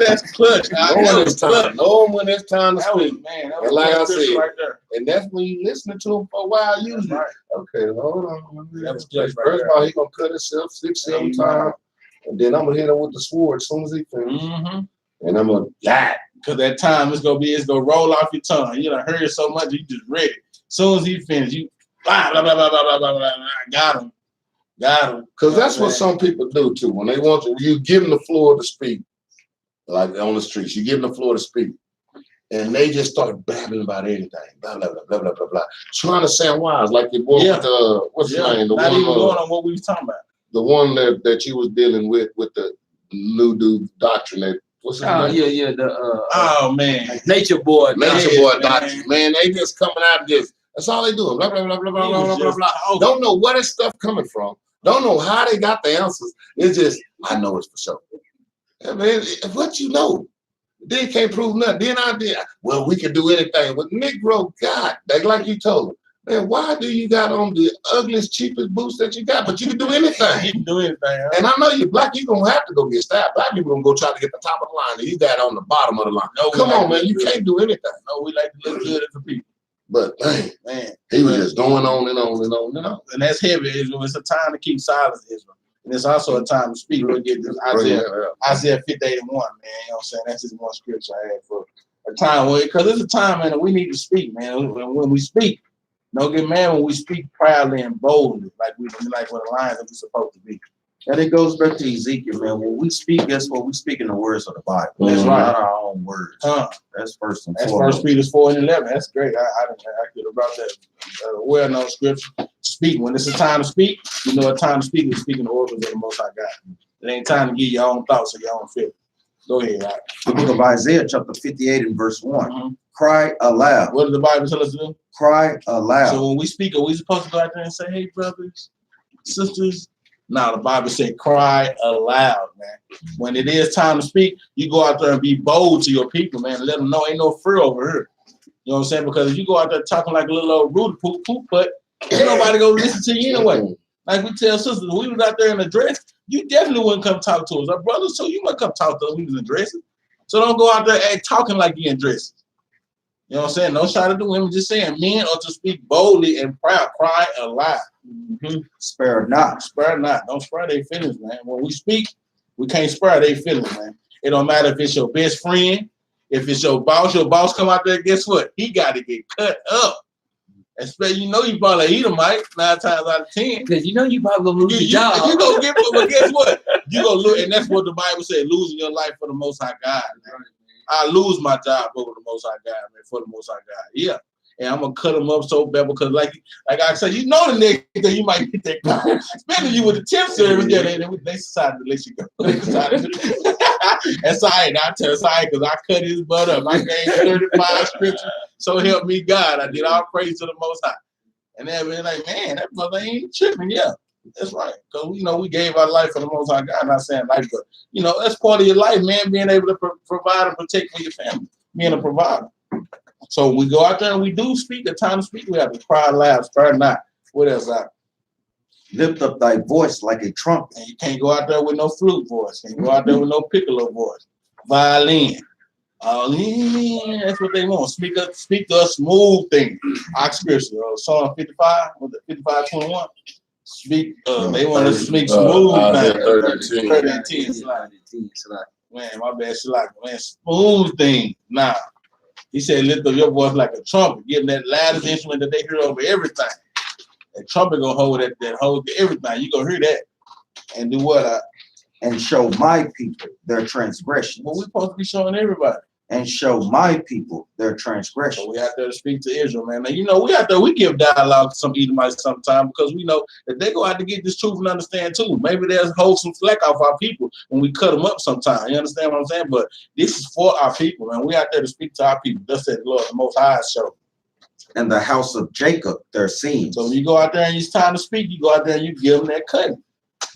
That's clutch. knowing his time. Knowing when it's time to speak. Man, And like I said, right there. And that's when you listening to him for a while. Usually, okay, hold on. That was clutch right First there. of all, he gonna cut himself 6-7 times, and then I'm gonna hit him with the sword as soon as he finishes, and I'm gonna die. Because that time it's gonna roll off your tongue. You done heard it so much, you just ready. As soon as he finished, you blah blah blah blah blah blah blah blah. Got him. Got him. Because that's what some people do too. When they want you give them the floor to speak, like on the streets, you give them the floor to speak, and they just start babbling about anything, blah blah blah blah blah blah blah, trying to sound wise, like your boy with what's his name, the not one even going on what we was talking about. the one that you was dealing with the new dude doctrine. That what's his name? Yeah. Oh man, Nature Boy. Nature Yeah, Boy man. doctrine. Man, they just coming out of this. That's all they doing. Blah blah blah blah blah blah blah blah. Don't know where this stuff coming from. Don't know how they got the answers. It's just I know it's for sure. I mean, what you know? Then can't prove nothing. Then I did. Well, we can do anything. With Negro, God, like you told him, man, why do you got on the ugliest, cheapest boots that you got? But you can do anything. You can do anything. Huh? And I know you black, you gonna have to go get stabbed. Black people gonna go try to get the top of the line, and you got on the bottom of the line. No, come on, man, you can't do anything. No, we like to look good as the people. But man, he was just going on and on and on and on. And that's heavy, Israel. It's a time to keep silence, Israel. And it's also a time to speak. We'll get this Isaiah 58:1, man. You know what I'm saying? That's just one scripture I had for a time. Because it's a time, man, that we need to speak, man. When we speak, don't get mad when we speak proudly and boldly, like we're the lions that we're supposed to be. And it goes back to Ezekiel, man. When we speak, guess what? We speak in the words of the Bible. That's right. Not our own words. That's first and That's foremost. 1 Peter 4:11. That's great. I could have brought that well-known scripture. Speak. When it's a time to speak, you know a time to speak is speaking the oracles of the Most High God. It ain't time to give your own thoughts or your own feelings. Go ahead, right? The book of Isaiah, chapter 58 and verse 1. Mm-hmm. Cry aloud. What does the Bible tell us to do? Cry aloud. So when we speak, are we supposed to go out there and say, hey, brothers, sisters? No, the Bible said cry aloud, man. When it is time to speak, you go out there and be bold to your people, man. Let them know ain't no fear over here. You know what I'm saying? Because if you go out there talking like a little old rude poop, but ain't nobody gonna listen to you anyway. Like we tell sisters, when we was out there in a dress, you definitely wouldn't come talk to us. Our brothers, so you might come talk to us when we was in dresses. So don't go out there and talking like you in dresses. You know what I'm saying? No shot at the women, just saying men are to speak boldly and proud, cry aloud. Mm-hmm. Spare not. Spare not. Don't spare their feelings, man. When we speak, we can't spare their feelings, man. It don't matter if it's your best friend, if it's your boss come out there, guess what? He got to get cut up. Especially, you know, you probably eat him, Mike, 9 times out of 10. Because you know you probably gonna lose your job. You gonna get, but guess what? You gonna lose, and that's what the Bible said: losing your life for the Most High God. Man. I lose my job over the Most High God, man, for the Most High God. Yeah. And I'm gonna cut them up so bad because, like I said, you know, the next day you might get that car. Especially you with the tip service, yeah, they decided to let you go. That's all right. I tell us all right because I cut his butt up. I gave 35 scriptures. So help me God. I did all praise to the Most High. And then we're like, man, that brother ain't tripping. Yeah, that's right. Because we gave our life for the Most High God. I'm not saying life, but that's part of your life, man. Being able to provide and protect for your family, being a provider. So we go out there and we do speak. The time to speak, we have to cry loud, spare not. What else? Lift up thy voice like a trumpet. And you can't go out there with no flute voice. Can't go out there with no piccolo voice. Violin. That's what they want. Speak to a smooth thing. Our scripture, Psalm 55, 55:21. Speak. They want to speak smooth. 30:10. Man, my bad. Man, smooth thing. Nah. He said, lift up your voice like a trumpet, give them that loudest instrument that they hear over everything. That trumpet gonna hold that hold everything. You gonna hear that. And do what? And show my people their transgression. Well, we're supposed to be showing everybody. And show my people their transgression. So we out there to speak to Israel, man. Now, we out there, we give dialogue to some Edomites sometimes because we know that they go out to get this truth and understand too. Maybe they'll hold some slack off our people when we cut them up sometimes. You understand what I'm saying? But this is for our people, man. We out there to speak to our people. Thus said the Lord, the Most High show. And the house of Jacob, their sins. So when you go out there and it's time to speak, you go out there and you give them that cutting.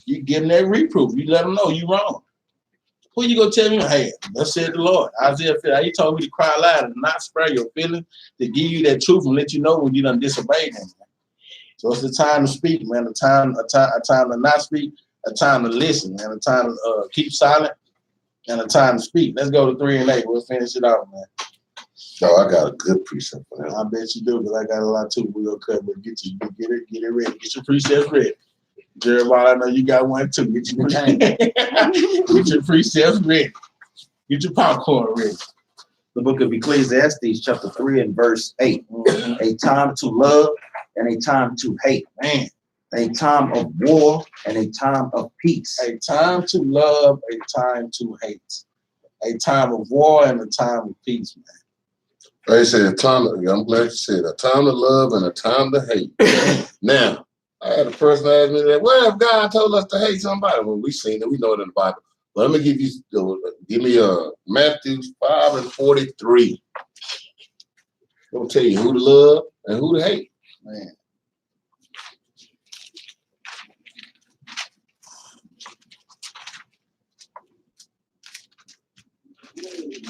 You give them that reproof. You let them know you wrong. Who you gonna tell me? Hey, thus said the Lord. Isaiah 50. He told me to cry loud and not spare your feelings, to give you that truth and let you know when you done disobeyed him. So it's the time to speak, man. A time to not speak, a time to listen, man. A time to keep silent, and a time to speak. Let's go to 3 and 8. We'll finish it off, man. Oh, I got a good precept for that. I bet you do, because I got a lot too. We'll cut, but get it ready. Get your precepts ready. Jeremiah, I know you got one too. Get your precepts ready. Get your popcorn ready. The book of Ecclesiastes, chapter 3 and verse 8. Mm-hmm. A time to love and a time to hate. Man, a time of war and a time of peace. A time to love, a time to hate. A time of war and a time of peace, man. They said a time. I'm glad you said a time to love and a time to hate. Now, I had a person ask me that. Well, if God told us to hate somebody, well, we seen it. We know it in the Bible. But let me give me Matthew 5:43. It'll tell you who to love and who to hate. Man.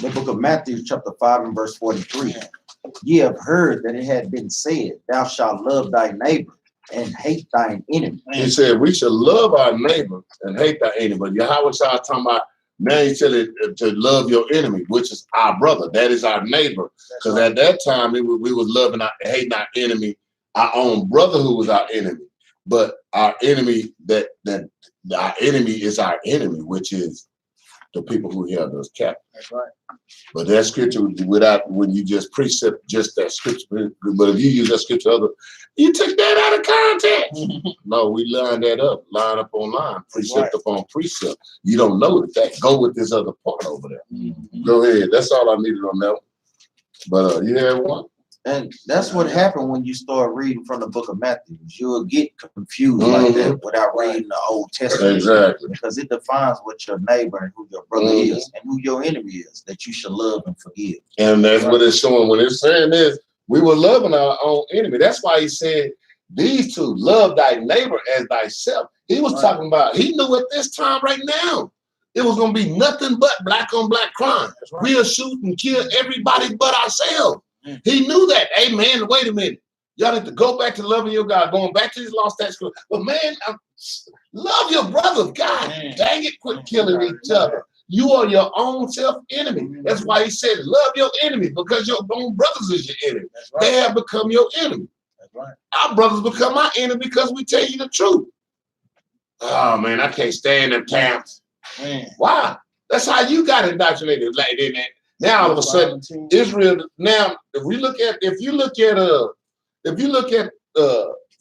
The book of Matthew, chapter 5 and verse 43. Ye have heard that it had been said, thou shalt love thy neighbor and hate thine enemy. He said we should love our neighbor and hate our enemy. But Yahweh Shah talking about now he said it, to love your enemy, which is our brother. That is our neighbor. Because at that time we was loving hating our enemy, our own brother who was our enemy. But our enemy, that our enemy is our enemy, which is the people who held us captive. That's right. But that scripture, when you just precept just that scripture, but if you use that scripture, you took that out of context. No, we line that up, line up on line, precept upon precept. You don't know that. Go with this other part over there. Mm-hmm. Go ahead. That's all I needed on that one. But you had one. And that's what happened when you start reading from the book of Matthew. You'll get confused like that without reading the Old Testament. Exactly. Because it defines what your neighbor and who your brother is and who your enemy is, that you should love and forgive. And that's what it's showing. When it's saying this, we were loving our own enemy. That's why he said, these two, love thy neighbor as thyself. He was talking about, he knew at this time right now, it was going to be nothing but black on black crime. We'll shoot and kill everybody but ourselves. He knew that. Hey, man, wait a minute. Y'all need to go back to loving your God, going back to these lost statutes. But man, love your brother. God dang it, quit killing each other. You are your own self-enemy. That's why he said, love your enemy, because your own brothers is your enemy. Right. They have become your enemy. That's right. Our brothers become our enemy because we tell you the truth. Oh, man, I can't stand them camps. Man. Why? That's how you got indoctrinated. Like, now all of a sudden, Israel. Now, if you look at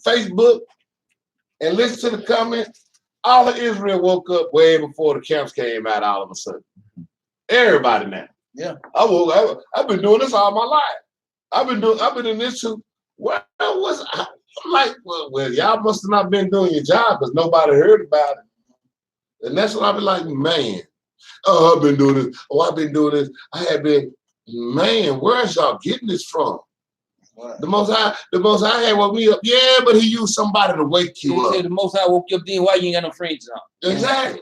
Facebook and listen to the comments, all of Israel woke up way before the camps came out. All of a sudden, everybody now. Yeah, I've been doing this all my life. I've been in this too. Well, I'm like, well, y'all must have not been doing your job because nobody heard about it. And that's what I've been like, man. Oh, I've been doing this. Oh, I've been doing this. I have been, man, where's y'all getting this from? What? The Most High had woke me up. Yeah, but he used somebody to wake you up. The Most High woke you up, then why you ain't got no friends now? Exactly.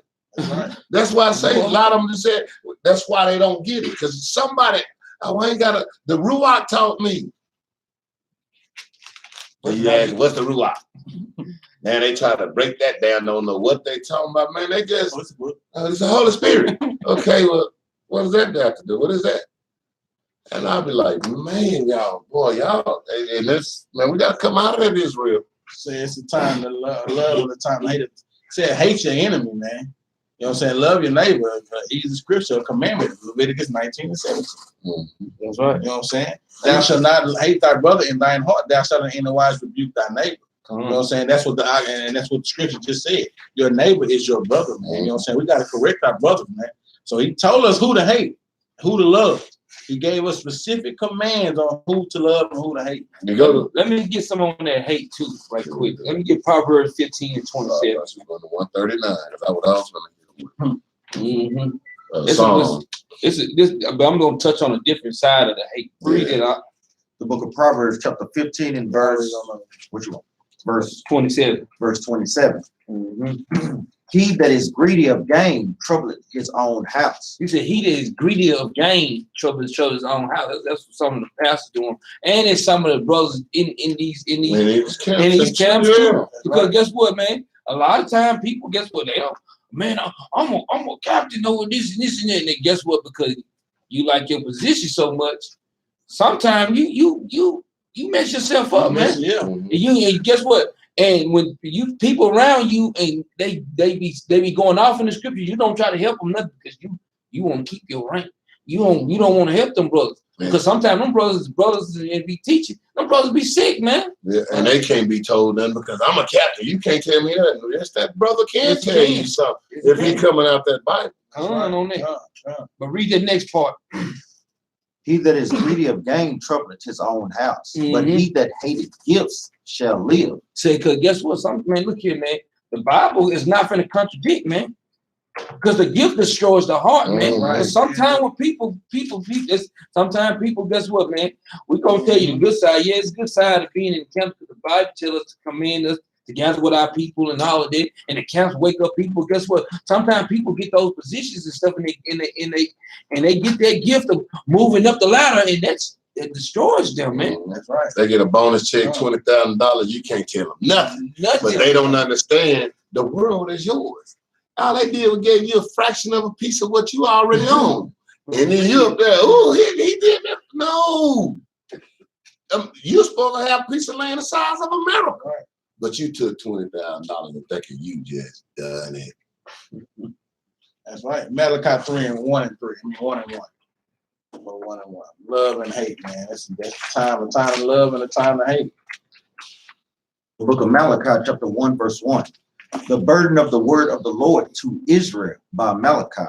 That's why I say a lot of them just said, that's why they don't get it. Because somebody, the Ruach taught me. Well, you ask, what's the Ruach? Man, they try to break that down, don't know what they talking about. Man, they just, it's the Holy Spirit. Okay, well, what does that have to do? What is that? And I'll be like, man, y'all, and this, man, we got to come out of that Israel. Say it's the time to love and the time to hate it. Say hate your enemy, man. You know what I'm saying? Love your neighbor. Easy scripture, a commandment, Leviticus 19 and 17. Mm-hmm. That's right. You know what I'm saying? Thou shalt not hate thy brother in thine heart. Thou shalt in any wise rebuke thy neighbor. You know what I'm saying? That's what the scripture just said. Your neighbor is your brother, man. You know what I'm saying? We got to correct our brothers, man. So he told us who to hate, who to love. He gave us specific commands on who to love and who to hate. Let me get some on that hate too, right quick. Let me get Proverbs 15 and 27. Go to 139. That's what I was going to get. But I'm going to touch on a different side of the hate. Read it out. The book of Proverbs, chapter 15 and verse, which one? Verse 27. Verse 27. Mm-hmm. He that is greedy of gain troubleth his own house. He said, he that is greedy of gain troubleth his own house. That's what some of the pastors doing. And it's some of the brothers in these camps too. Because guess what, man? A lot of time people, guess what? They are, man, I'm a captain over this and this and that. And then guess what? Because you like your position so much, sometimes you mess yourself up, man. Yeah. And guess what? And when you people around you and they be going off in the scripture, you don't try to help them nothing because you want to keep your rank. You don't want to help them brothers. Because sometimes them brothers and be teaching. Them brothers be sick, man. Yeah, and they can't be told nothing because I'm a captain. You can't tell me that. Yes, that brother can Yes, he tell can. you something Yes, if he he can. coming out that Bible. Come on that. But read the next part. He that is greedy of gain troubleth his own house, but Mhm. he that hateth gifts shall live. Say, cause guess what? Man, look here, man. The Bible is not going to contradict, man. Because the gift destroys the heart, man. Right. Because sometimes when people, sometimes people, guess what, man? We're gonna tell you the good side. Yeah, it's the good side of being in camp. The Bible tells us to commend us together with our people and all of that. And the camps wake up people. Guess what? Sometimes people get those positions and stuff, and they get that gift of moving up the ladder, and it destroys them, man. That's right. They get a bonus check, $20,000. You can't tell them nothing. But Nothing. they don't understand the world is yours. All they did was gave you a fraction of a piece of what you already own. And then you up there, oh, he did that. No. You're supposed to have a piece of land the size of America. Right. But you took $20,000 and thinking you just done it. That's right. Malachi 3:1 and 3. I mean 1 and 1. But 1 and 1. Love and hate, man. That's the time. A time to love and a time to hate. The book of Malachi, chapter 1, verse 1. The burden of the word of the Lord to Israel by Malachi.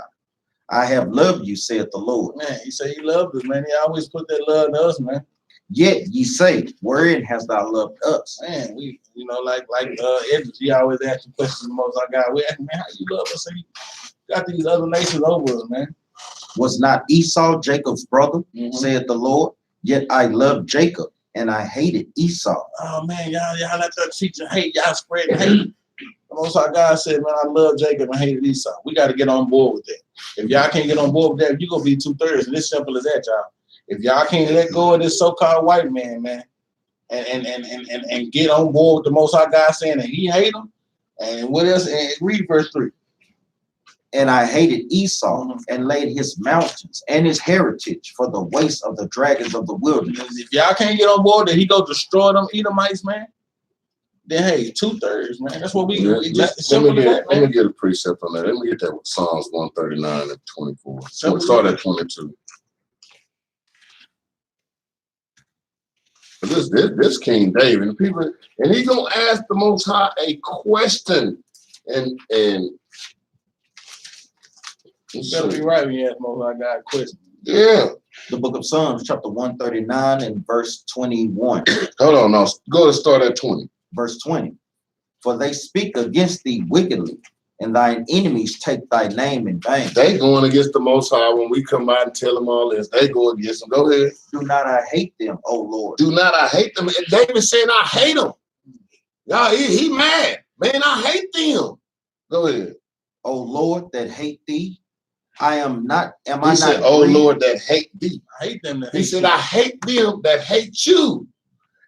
I have loved you, saith the Lord. Man, he said he loved us, man. He always put that love in us, man. Yet ye say, wherein hast thou loved us? Man, we, like Edwards, he always asking questions the most I got. We ask him, man, how you love us? He got these other nations over us, man. Was not Esau Jacob's brother, Mhm. saith the Lord? Yet I loved Jacob, and I hated Esau. Oh man, y'all let that teacher hate. Y'all spread hate. The Most High God said, man, I love Jacob and hated Esau. We got to get on board with that. If y'all can't get on board with that, you're gonna be 2/3. And it's simple as that, y'all. If y'all can't let go of this so-called white man, and get on board with the Most High God saying that he hate him, and what else? And read verse 3. And I hated Esau, and laid his mountains and his heritage for the waste of the dragons of the wilderness. If y'all can't get on board that he go destroy them Edomites, man, then hey, 2/3, man. That's what we Yeah, it's just let simple as that, me man. get a precept on that. Let me get that with Psalms 139 and 24. So Simple. we'll start at 22. But this King David, and people, and he gonna ask the Most High a question, and You better be right when you ask Most High God a question. yeah. The book of Psalms, chapter 139 and verse 21. Hold on, now go to start at 20. Verse 20. For they speak against thee wickedly, and thine enemies take thy name in vain. They going against the Most High when we come out and tell them all this. They go against them. Go ahead. Do not I hate them, O Lord? Do not I hate them? And David saying I hate them. Y'all, he mad. Man, I hate them. Go ahead. O Lord, that hate thee, am He I said, not oh grieved? Lord, that hate thee. I hate them. He said, I hate them that hate you.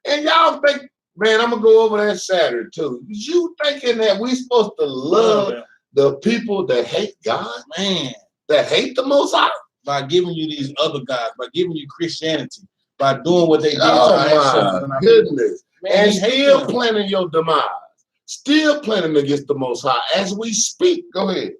And y'all think, man, I'm going to go over that Saturday too. You thinking that we supposed to love them, the people that hate God, man, that hate the Most High? by giving you these other gods, by giving you Christianity, by doing what they did to Oh our ancestors and my our people. goodness. Man, And he hate still them. planning your demise. Still planning against the Most High as we speak. Go ahead.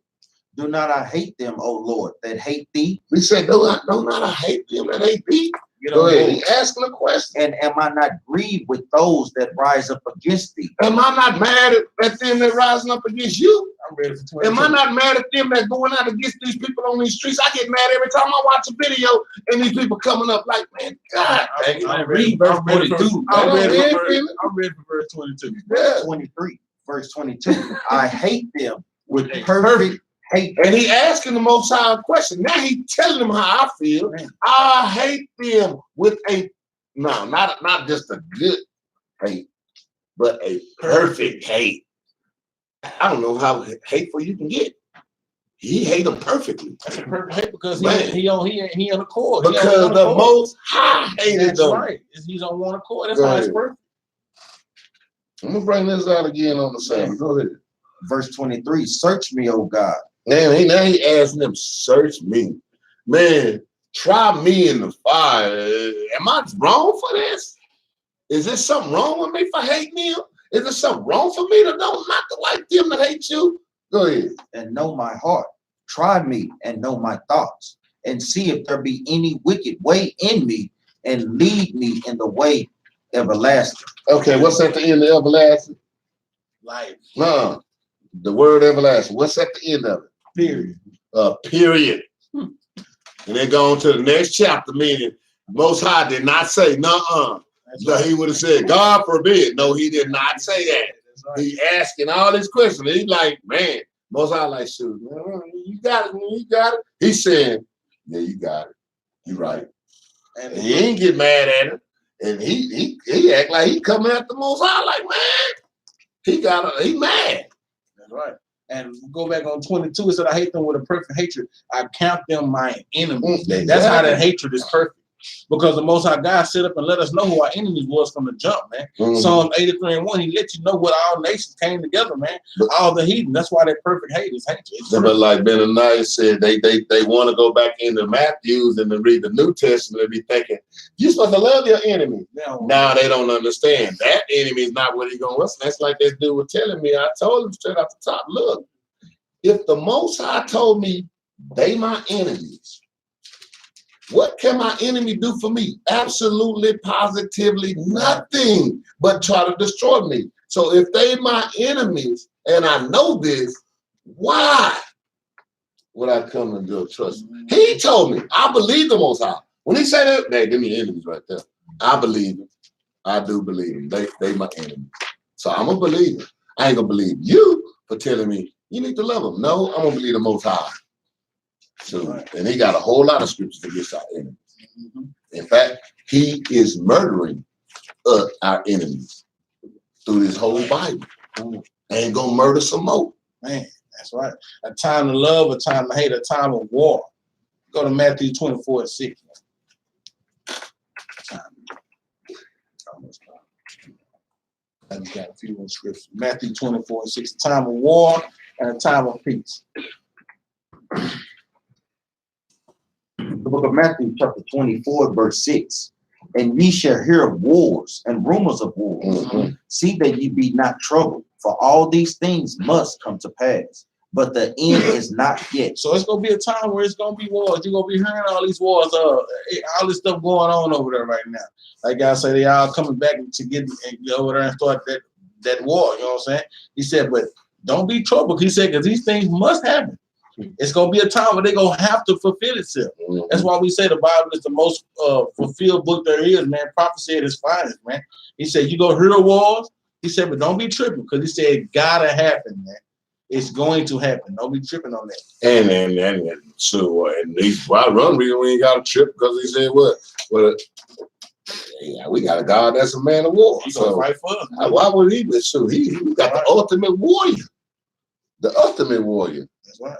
Do not I hate them, O Lord, that hate thee? We said, no, not I hate them that hate thee. Get Go on ahead. board. He asking a question. And am I not grieved with those that rise up against thee? Am I not mad at them that rising up against you? I'm ready for 22. Am I not mad at them that going out against these people on these streets? I get mad every time I watch a video and these people coming up like, man, God, dang it. I'm Read ready. verse I'm ready for 42. I'm Man, ready man, for verse- man. I'm ready for verse 22. Yeah. 23, verse 22. I hate them with Hey, perfect hate. And he asking the Most High a question. Now he telling them how I feel. I hate them with a, no, not just a good hate, but a perfect hate. I don't know how hateful you can get. He hate them perfectly. That's a perfect hate because Man. he on the court. He on Because one the accord. Most High hated That's them. right. He's on one accord. That's Go how it's ahead. perfect. I'm gonna bring this out again on the Sabbath. Go ahead. Verse 23. Search me, O God. Now he asking them, search me. Man, try me in the fire. Am I wrong for this? Is there something wrong with me for hating them? Is there something wrong for me to know not to like them that hate you? Go ahead. And know my heart. Try me and know my thoughts, and see if there be any wicked way in me, and lead me in the way everlasting. Okay, what's at the end of everlasting? Life. No, the word everlasting. What's at the end of it? Period. Period. And then go on to the next chapter, meaning Most High did not say, nuh-uh. No, he would have said, God forbid. No, he did not say that. He asking all these questions. He's like, man, Most High like, shoot, you got it, man, you got it. He's saying, yeah, you got it. You right. And he ain't get mad at him. And he act like he coming at the Most High, like, man, he mad. That's right. And go back on 22, it said, I hate them with a perfect hatred. I count them my enemies. Exactly. That's how that hatred is perfect. Because the Most High God set up and let us know who our enemies was from the jump, man. Psalm 83:1, he let you know what all nations came together, man. All the heathen. That's why that perfect hate is hatred. But like Benaniah said, they want to go back into Matthews and to read the New Testament and be thinking, you're supposed to love your enemy. Now they don't understand. That enemy is not what he's going to listen. That's like that dude was telling me. I told him straight off the top, look, if the Most High told me they my enemies, what can my enemy do for me? Absolutely, positively nothing but try to destroy me. So if they my enemies and I know this, why would I come and build trust? He told me, I believe the Most High. When he said that, they give me enemies right there. I believe him. I do believe him. They my enemies. So I'm a believer. I ain't gonna believe you for telling me you need to love them. No, I'm gonna believe the Most High. So, and he got a whole lot of scriptures against our enemies. In fact, he is murdering our enemies through this whole Bible. And gonna murder some more. Man, that's right. A time to love, a time to hate, a time of war. Go to Matthew 24:6. I just got a few more scriptures. Matthew 24:6. A time of war and a time of peace. The book of Matthew, chapter 24, verse 6. And ye shall hear of wars and rumors of wars. See that ye be not troubled, for all these things must come to pass, but the end is not yet. So it's gonna be a time where it's gonna be wars. You're gonna be hearing all these wars, all this stuff going on over there right now. Like I say, they all coming back to get over there and start that war. You know what I'm saying? He said, but don't be troubled. He said, because these things must happen. It's gonna be a time where they're gonna have to fulfill itself. That's why we say the Bible is the most fulfilled book there is, man. Prophecy at its finest, man. He said, you gonna hear the wars? He said, but don't be tripping, because he said it gotta happen, man. It's going to happen. Don't be tripping on that. And so and these one reason we ain't got a trip because he said what? Well, yeah, we got a God that's a man of war. He's gonna fight for us. Why would he be so? He got the ultimate warrior. The ultimate warrior. That's right.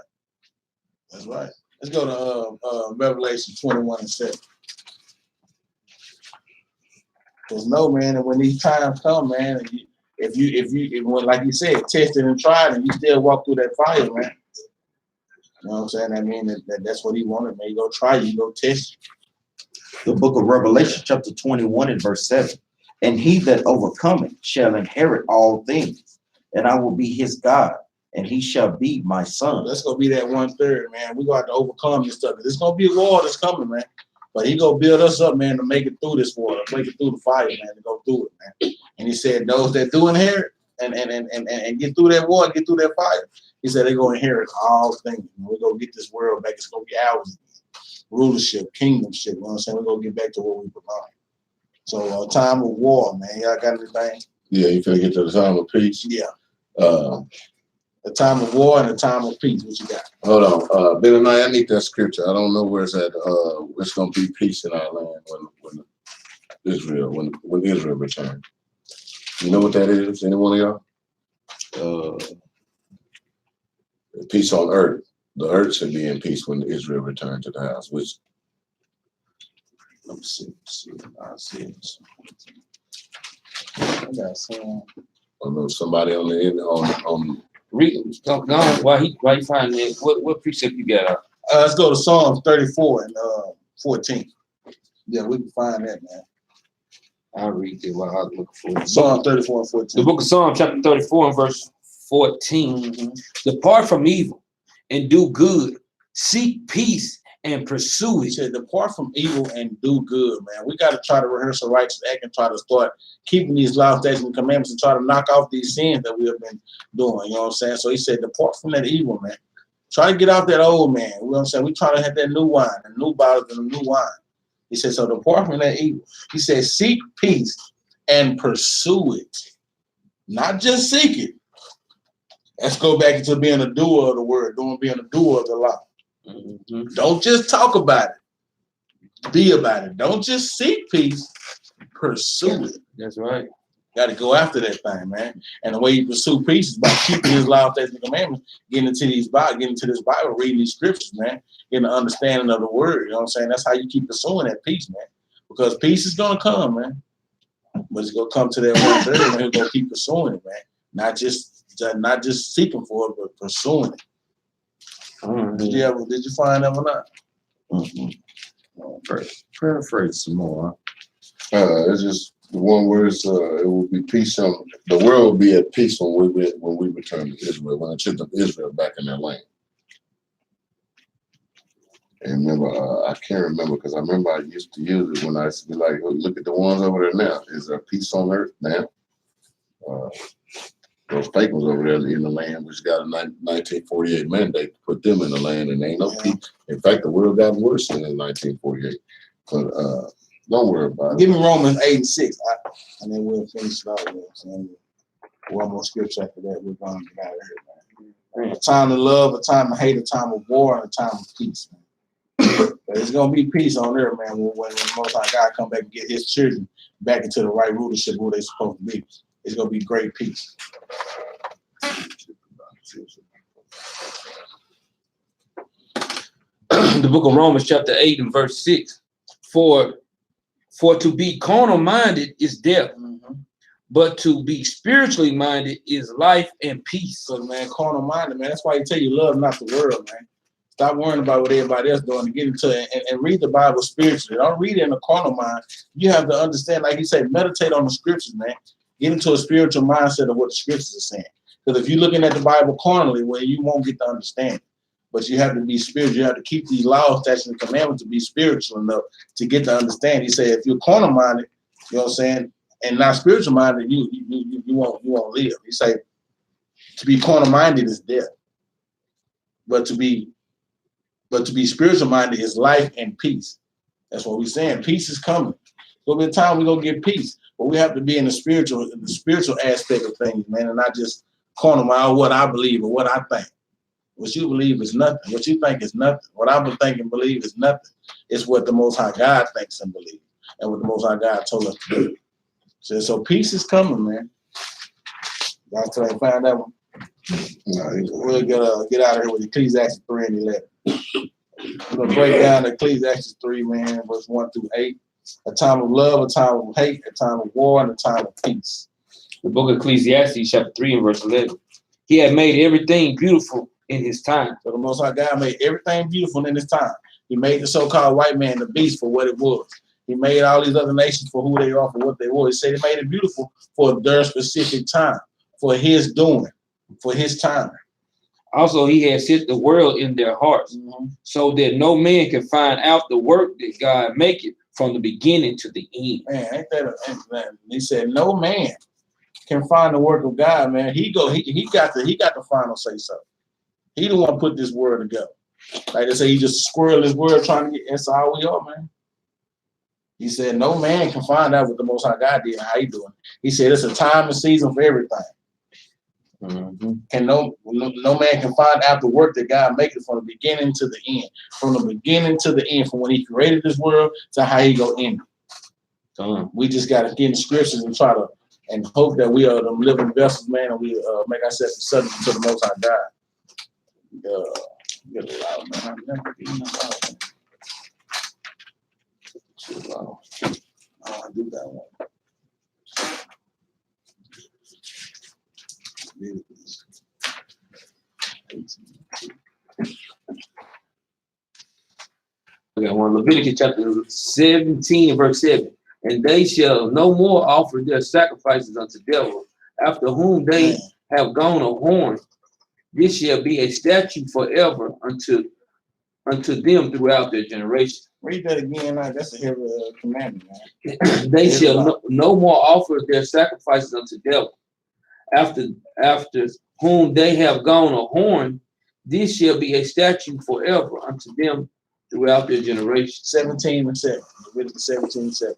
That's right. Let's go to Revelation 21:7. Because no, man, and when these times come, man, and if you like you said, tested and tried, and you still walk through that fire, man. You know what I'm saying? I mean, that's what he wanted, man. You go try, you go test. The book of Revelation, chapter 21 and verse 7. And he that overcometh shall inherit all things, and I will be his God, and he shall be my son. That's gonna be that 1/3, man. We got to overcome this stuff. There's gonna be a war that's coming, man. But he gonna build us up, man, to make it through this war, to make it through the fire, man, to go through it, man. And he said, those that do inherit and get through that war, get through that fire, he said they're gonna inherit all things. We're gonna get this world back. It's gonna be ours. Rulership, kingdomship. You know what I'm saying? We're gonna get back to where we belong. So a time of war, man. Y'all got anything? Yeah, you finna get to the time of peace. Yeah. A time of war and a time of peace. What you got? Hold on, Benaniah, I need that scripture. I don't know where it's at. It's gonna be peace in our land when Israel returns. You know what that is? Any one of y'all? Peace on earth. The earth should be in peace when Israel returns to the house. Which Let me see. I see it. I got some. I know somebody on the end on. Read while you find that. What precept you got? Let's go to Psalms 34 and 14. Yeah, we can find that, man. I'll read it while I look for it. Psalm 34 and 14. The book of Psalm, chapter 34 and verse 14. Depart from evil and do good. Seek peace and pursue He it. said, depart from evil and do good, man. We got to try to rehearse a righteous act and try to start keeping these laws, statutes, and commandments and try to knock off these sins that we have been doing. You know what I'm saying? So he said, depart from that evil, man. Try to get out that old man. You know what I'm saying? We trying to have that new wine, the new bottle and the new wine. He said, so depart from that evil. He said, seek peace and pursue it. Not just seek it. Let's go back into being a doer of the word, being a doer of the law. Mhm. Don't just talk about it. Be about it. Don't just seek peace. Pursue it. That's right. Got to go after that thing, man. And the way you pursue peace is by keeping his law, statutes, and commandments, getting into this Bible, reading these scriptures, man, getting an understanding of the word. You know what I'm saying? That's how you keep pursuing that peace, man. Because peace is gonna come, man. But it's gonna come to that one area, man, who's gonna keep pursuing it, man. Not just seeking for it, but pursuing it. Did you find that one out? Paraphrase some more. It's just the one where it's, it will be peace on the world will be at peace when we return to Israel, when the children of Israel back in their land. And remember, I can't remember because I remember I used to use it when I used to be like, look at the ones over there now. Is there peace on earth now? Those fake ones over there in the land, which got a 1948 mandate to put them in the land, and ain't no peace. In fact, the world got worse than in 1948. But don't worry about it. Give me Romans 8:6, and then we'll finish it out. One more scripture after that. We're going to get out of here, man. A time to love, a time to hate, a time of war, and a time of peace, man. But it's gonna be peace on there, man. When the Most High God come back and get His children back into the right rulership where they supposed to be, it's gonna be great peace. The book of Romans, chapter 8 and verse 6. For to be carnal minded is death, but to be spiritually minded is life and peace. So, man, carnal minded, man. That's why you tell you love not the world, man. Stop worrying about what everybody else doing to get into it and read the Bible spiritually. Don't read it in a carnal mind. You have to understand, like you say, meditate on the scriptures, man. Get into a spiritual mindset of what the scriptures are saying. Because if you're looking at the Bible carnally, well, you won't get to understand it. But you have to be spiritual. You have to keep these laws, statutes, and commandments to be spiritual enough to get to understand. He said, if you're carnal minded, you know what I'm saying, and not spiritual minded, you won't live. He said, to be carnal minded is death. But to be spiritual minded is life and peace. That's what we're saying. Peace is coming. There'll be a time we're gonna get peace, but we have to be in the spiritual aspect of things, man, and not just carnal mind, what I believe or what I think. What you believe is nothing. What you think is nothing. What I would think and believe is nothing. It's what the Most High God thinks and believes, and what the Most High God told us to do. So peace is coming, man. Y'all still ain't found that one. We'll get out of here with Ecclesiastes 3 and 11. We're gonna break down Ecclesiastes 3, man, verse 1 through 8. A time of love, a time of hate, a time of war, and a time of peace. The book of Ecclesiastes, chapter 3 and verse 11. He had made everything beautiful in his time. So the Most High God made everything beautiful in his time. He made the so-called white man, the beast, for what it was. He made all these other nations for who they are, for what they were. He said he made it beautiful for their specific time, for his doing, for his time. Also, he had set the world in their hearts, so that no man can find out the work that God maketh from the beginning to the end. Man, ain't that man? He said no man can find the work of God, man. He got the final say so. He the one put this word together. Like they say, he just squirreled his word trying to get. That's how we are, man. He said no man can find out what the Most High God did and how he doing. He said it's a time and season for everything. And no man can find out the work that God makes it from the beginning to the end. From the beginning to the end, from when he created this world to how he go end it. We just got to get in the scriptures and try to and hope that we are the living vessels, man, and we make ourselves subject to the Most High God. Get it loud, man. I've never been loud. Too loud. Oh, I do that one. I got one. Leviticus chapter 17 verse 7. And they shall no more offer their sacrifices unto devils, after whom they have gone a horn. This shall be a statute forever unto unto them throughout their generation. Read that again. That's a heavy commandment, man. They shall no more offer their sacrifices unto devil. After whom they have gone a horn, this shall be a statute forever unto them throughout their generation. 17 and 7. Leviticus 17 and 7.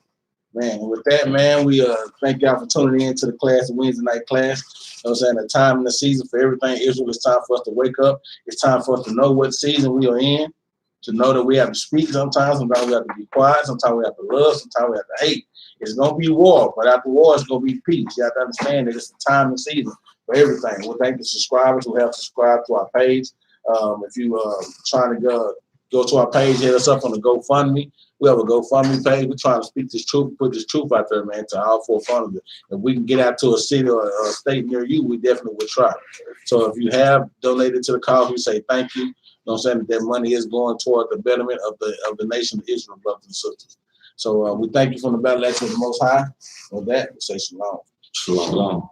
Man, with that, man, we thank y'all for tuning in to the class, the Wednesday night class. You know what I'm saying? The time and the season for everything Israel. It's time for us to wake up. It's time for us to know what season we are in. To know that we have to speak sometimes we have to be quiet, sometimes we have to love, sometimes we have to hate. It's going to be war, but after war, it's going to be peace. You have to understand that it's the time and season for everything. We thank the subscribers who have subscribed to our page. If you trying to go to our page, hit us up on the GoFundMe. We have a GoFundMe page. We're trying to speak this truth, put this truth out there, man, to all 4 corners. If we can get out to a city or a state near you, we definitely would try. So if you have donated to the cause, we say thank you. You know what I'm saying? That money is going toward the betterment of the nation of Israel, brothers and sisters. So we thank you from the battle axe of the Most High. With that, we say shalom. Shalom.